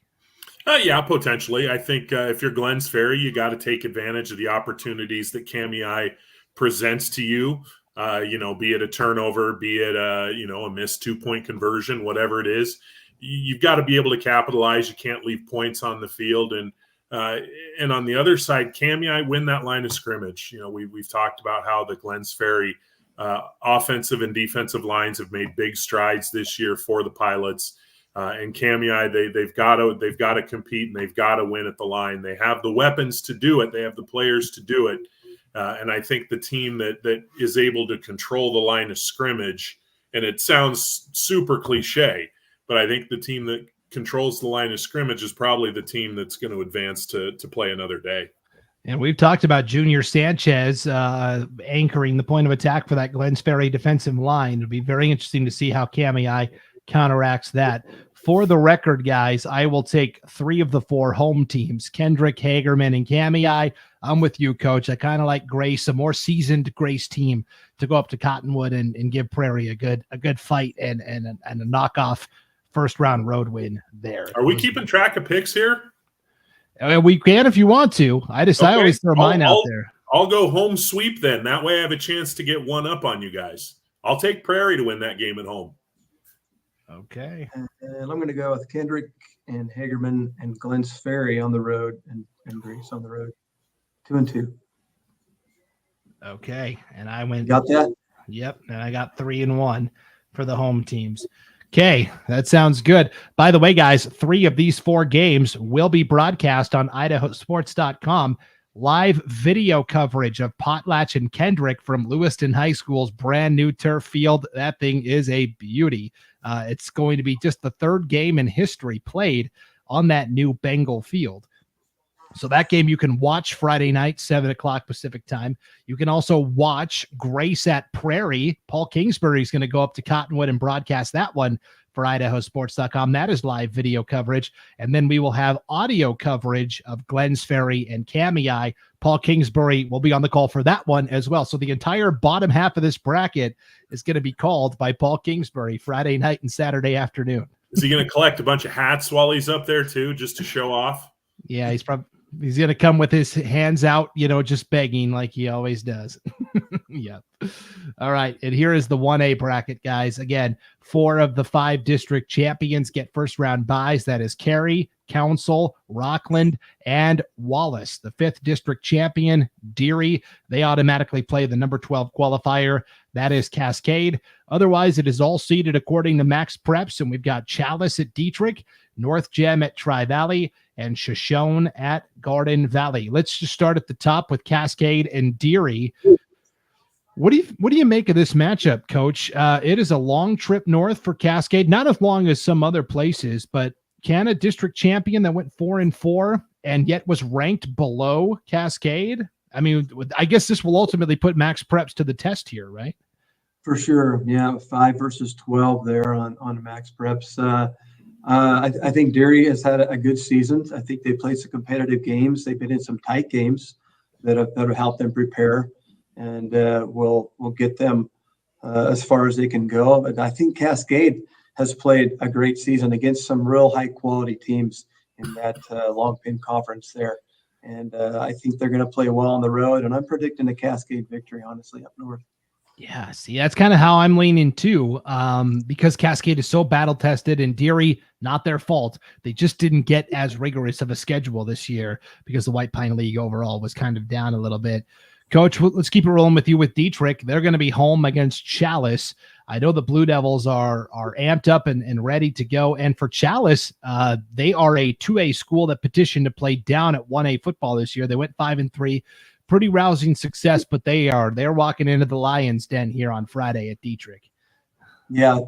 Yeah, potentially. I think if you're Glens Ferry, you got to take advantage of the opportunities that Kamiah presents to you. Be it a turnover, be it a missed 2-point conversion, whatever it is. You've got to be able to capitalize. You can't leave points on the field. And on the other side, Kamiah win that line of scrimmage. We've talked about how the Glens Ferry offensive and defensive lines have made big strides this year for the Pilots. And Kamiah, they've got to compete and they've got to win at the line. They have the weapons to do it. They have the players to do it. And I think the team that is able to control the line of scrimmage, and it sounds super cliche, but I think the team that controls the line of scrimmage is probably the team that's going to advance to play another day. And we've talked about Junior Sanchez anchoring the point of attack for that Glens Ferry defensive line. It'll be very interesting to see how Kamiah counteracts that. For the record, guys, I will take 3 of the 4 home teams, Kendrick, Hagerman, and Kamiah. I'm with you, Coach. I kind of like Grace, a more seasoned Grace team, to go up to Cottonwood and give Prairie a good fight and a knockoff first-round road win there. Are we keeping track of picks here? We can if you want to. I always throw mine out there. I'll go home sweep then. That way I have a chance to get one up on you guys. I'll take Prairie to win that game at home. Okay. And I'm going to go with Kendrick and Hagerman and Glens Ferry on the road and Grace on the road. 2-2. Okay. And I went. Got that? Yep. And I got 3-1 for the home teams. Okay, that sounds good. By the way, guys, 3 of these 4 games will be broadcast on IdahoSports.com. Live video coverage of Potlatch and Kendrick from Lewiston High School's brand new turf field. That thing is a beauty. It's going to be just the 3rd game in history played on that new Bengal field. So that game you can watch Friday night, 7 o'clock Pacific time. You can also watch Grace at Prairie. Paul Kingsbury is going to go up to Cottonwood and broadcast that one for IdahoSports.com. That is live video coverage. And then we will have audio coverage of Glens Ferry and Kamei. Paul Kingsbury will be on the call for that one as well. So the entire bottom half of this bracket is going to be called by Paul Kingsbury Friday night and Saturday afternoon. Is he going to collect a bunch of hats while he's up there too, just to show off? Yeah, he's going to come with his hands out, just begging like he always does. Yeah. All right. And here is the 1A bracket, guys. Again, 4 of the 5 district champions get first round buys. That is Cary, Council, Rockland, and Wallace. The 5th district champion, Deary, they automatically play the number 12 qualifier. That is Cascade. Otherwise, it is all seeded according to Max Preps, and we've got Chalice at Dietrich, North Gem at Tri-Valley, and Shoshone at Garden Valley. Let's just start at the top with Cascade and Deary. What do you make of this matchup, Coach? It is a long trip north for Cascade, not as long as some other places, but can a district champion that went 4-4 and yet was ranked below Cascade? I mean, I guess this will ultimately put Max Preps to the test here, right? For sure. Yeah. 5 versus 12 there on Max Preps. I think Deary has had a good season. I think they played some competitive games. They've been in some tight games that have helped them prepare, and we'll get them as far as they can go. But I think Cascade has played a great season against some real high quality teams in that long pin conference there. And I think they're going to play well on the road, and I'm predicting a Cascade victory, honestly, up north. Yeah, see, that's kind of how I'm leaning too, because Cascade is so battle-tested, and Deary, not their fault. They just didn't get as rigorous of a schedule this year because the White Pine League overall was kind of down a little bit. Coach, let's keep it rolling with you with Dietrich. They're going to be home against Chalice. I know the Blue Devils are amped up and ready to go. And for Chalice, they are a 2A school that petitioned to play down at 1A football this year. They went 5-3. Pretty rousing success, but they're walking into the Lions' den here on Friday at Dietrich. Yeah,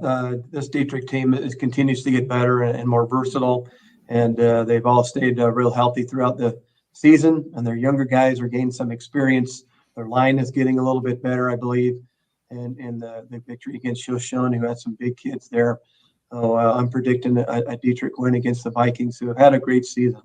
this Dietrich team continues to get better and more versatile, and they've all stayed real healthy throughout the season, and their younger guys are gaining some experience. Their line is getting a little bit better, I believe, and the victory against Shoshone, who had some big kids there. So I'm predicting a Dietrich win against the Vikings, who have had a great season.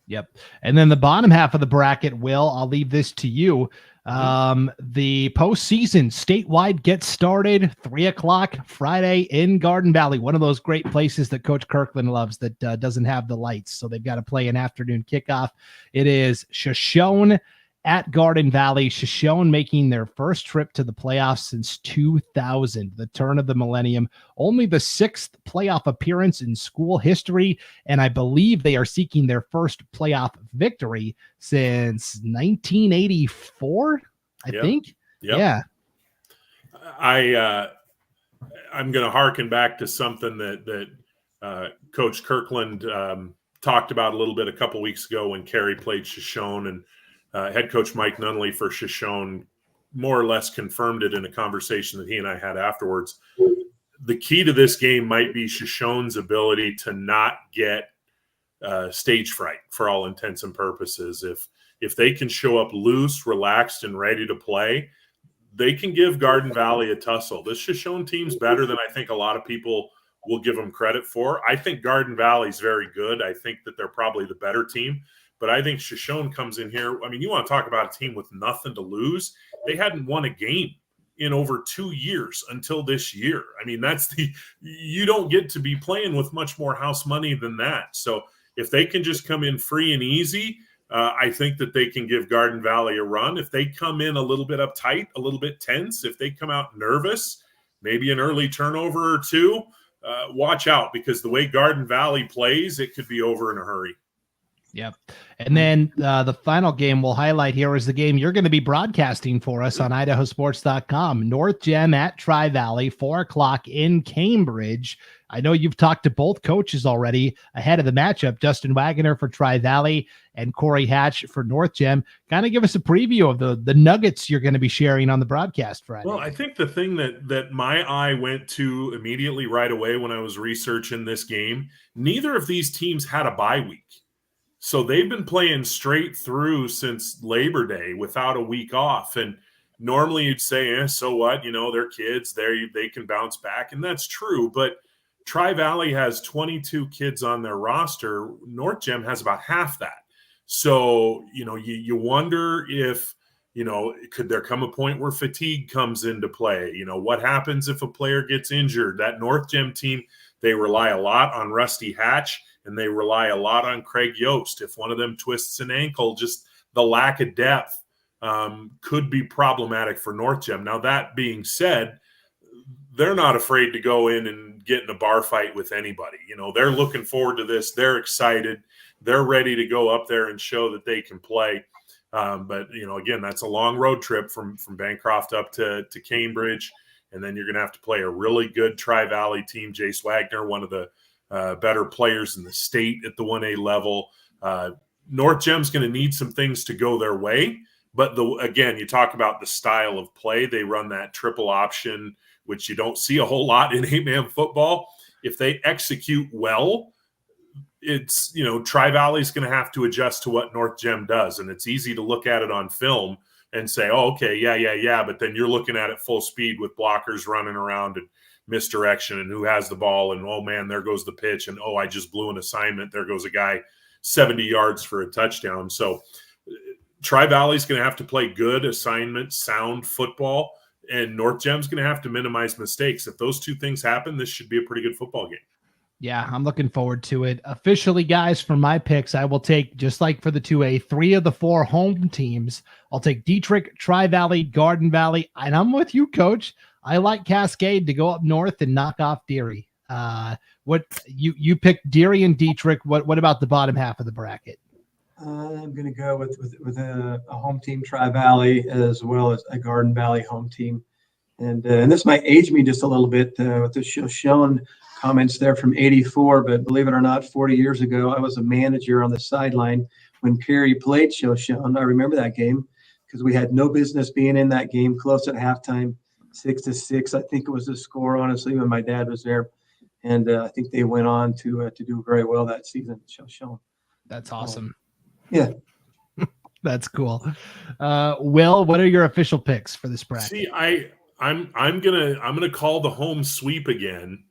Yep. And then the bottom half of the bracket, Will, I'll leave this to you. The postseason statewide gets started 3:00 Friday in Garden Valley, one of those great places that Coach Kirkland loves that doesn't have the lights. So they've got to play an afternoon kickoff. It is Shoshone at Garden Valley. Shoshone making their first trip to the playoffs since 2000, the turn of the millennium, only the 6th playoff appearance in school history. And I believe they are seeking their first playoff victory since 1984, I think. Yep. Yeah. I'm going to harken back to something that Coach Kirkland talked about a little bit a couple weeks ago when Cary played Shoshone, and head coach Mike Nunley for Shoshone more or less confirmed it in a conversation that he and I had afterwards. The key to this game might be Shoshone's ability to not get stage fright for all intents and purposes. If they can show up loose, relaxed, and ready to play, they can give Garden Valley a tussle. This Shoshone team's better than I think a lot of people will give them credit for. I think Garden Valley's very good. I think that they're probably the better team. But I think Shoshone comes in here. I mean, you want to talk about a team with nothing to lose. They hadn't won a game in over 2 years until this year. I mean, you don't get to be playing with much more house money than that. So if they can just come in free and easy, I think that they can give Garden Valley a run. If they come in a little bit uptight, a little bit tense, if they come out nervous, maybe an early turnover or two, watch out, because the way Garden Valley plays, it could be over in a hurry. Yep. And then the final game we'll highlight here is the game you're going to be broadcasting for us on IdahoSports.com. North Gem at Tri-Valley, 4:00 in Cambridge. I know you've talked to both coaches already ahead of the matchup, Justin Wagner for Tri-Valley and Corey Hatch for North Gem. Kind of give us a preview of the nuggets you're going to be sharing on the broadcast Friday. Well, I think the thing that my eye went to immediately right away when I was researching this game, neither of these teams had a bye week. So they've been playing straight through since Labor Day without a week off. And normally you'd say, so what? They're kids. They can bounce back. And that's true. But Tri-Valley has 22 kids on their roster. North Gem has about half that. So, you wonder if, could there come a point where fatigue comes into play? What happens if a player gets injured? That North Gem team, they rely a lot on Rusty Hatch, and they rely a lot on Craig Yost. If one of them twists an ankle, just the lack of depth could be problematic for North Gem. Now, that being said, they're not afraid to go in and get in a bar fight with anybody. They're looking forward to this. They're excited. They're ready to go up there and show that they can play. But, again, that's a long road trip from Bancroft up to Cambridge. And then you're going to have to play a really good Tri-Valley team. Jace Wagner, one of the better players in the state at the 1A level. North Gem's going to need some things to go their way. But, again, you talk about the style of play. They run that triple option, which you don't see a whole lot in 8-man football. If they execute well, it's, Tri-Valley's going to have to adjust to what North Gem does. And it's easy to look at it on film and say, oh, okay, yeah. But then you're looking at it full speed with blockers running around and misdirection and who has the ball. And, oh, man, there goes the pitch. And, oh, I just blew an assignment. There goes a guy 70 yards for a touchdown. So Tri-Valley's going to have to play good assignment, sound football. And North Gem's going to have to minimize mistakes. If those two things happen, this should be a pretty good football game. Yeah, I'm looking forward to it. Officially, guys, for my picks, I will take, just like for the 2A, 3 of the 4 home teams. I'll take Dietrich, Tri-Valley, Garden Valley, and I'm with you, Coach. I like Cascade to go up north and knock off Deary. What you picked Deary and Dietrich. What about the bottom half of the bracket? I'm going to go with a home team, Tri-Valley, as well as a Garden Valley home team. And this might age me just a little bit with the Shoshone comments there from '84, but believe it or not, 40 years ago, I was a manager on the sideline when Perry played Shoshone. I remember that game because we had no business being in that game, close at halftime, 6-6. I think it was the score, honestly, when my dad was there. And I think they went on to do very well that season, Shoshone. That's awesome. Yeah. That's cool. Will, what are your official picks for this bracket? See, I'm gonna call the home sweep again.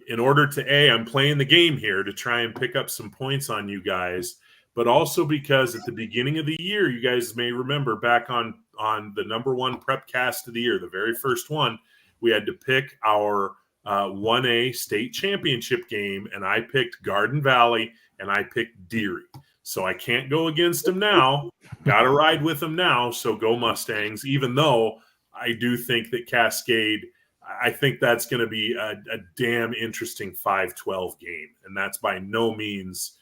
In order to I'm playing the game here to try and pick up some points on you guys, but also because at the beginning of the year, you guys may remember back on the #1 Prepcast of the year, the very first one, we had to pick our 1A state championship game, and I picked Garden Valley and I picked Deary. So I can't go against them now. Got to ride with them now. So go Mustangs, even though I do think that Cascade, I think that's going to be a damn interesting 5-12 game. And that's by no means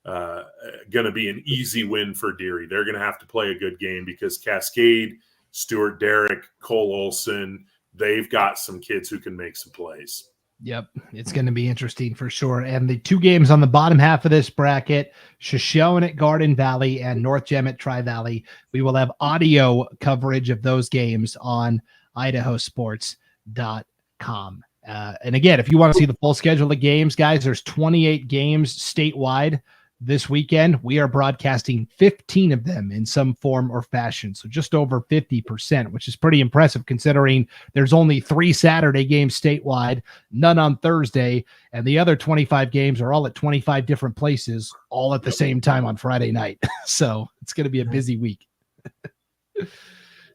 going to be an easy win for Deary. They're going to have to play a good game because Cascade, Stuart Derrick, Cole Olson, they've got some kids who can make some plays. Yep, it's going to be interesting for sure. And the 2 games on the bottom half of this bracket, Shoshone at Garden Valley and North Gem at Tri-Valley. We will have audio coverage of those games on IdahoSports.com. And again, if you want to see the full schedule of games, guys, there's 28 games statewide this weekend. We are broadcasting 15 of them in some form or fashion. So just over 50%, which is pretty impressive considering there's only 3 Saturday games statewide, none on Thursday, and the other 25 games are all at 25 different places, all at the same time on Friday night. So it's going to be a busy week.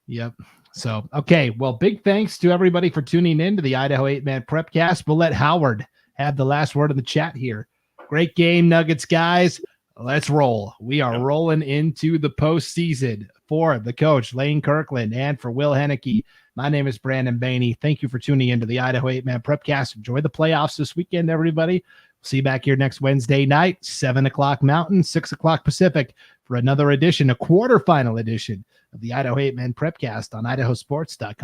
Yep. So, okay. Well, big thanks to everybody for tuning in to the Idaho 8-Man Prepcast. We'll let Howard have the last word in the chat here. Great game, Nuggets, guys. Let's roll. We are rolling into the postseason. For the coach, Lane Kirkland, and for Will Hoenike, my name is Brandon Baney. Thank you for tuning into the Idaho 8-Man Prepcast. Enjoy the playoffs this weekend, everybody. See you back here next Wednesday night, 7 o'clock Mountain, 6 o'clock Pacific, for another edition, a quarterfinal edition of the Idaho 8-Man Prepcast on IdahoSports.com.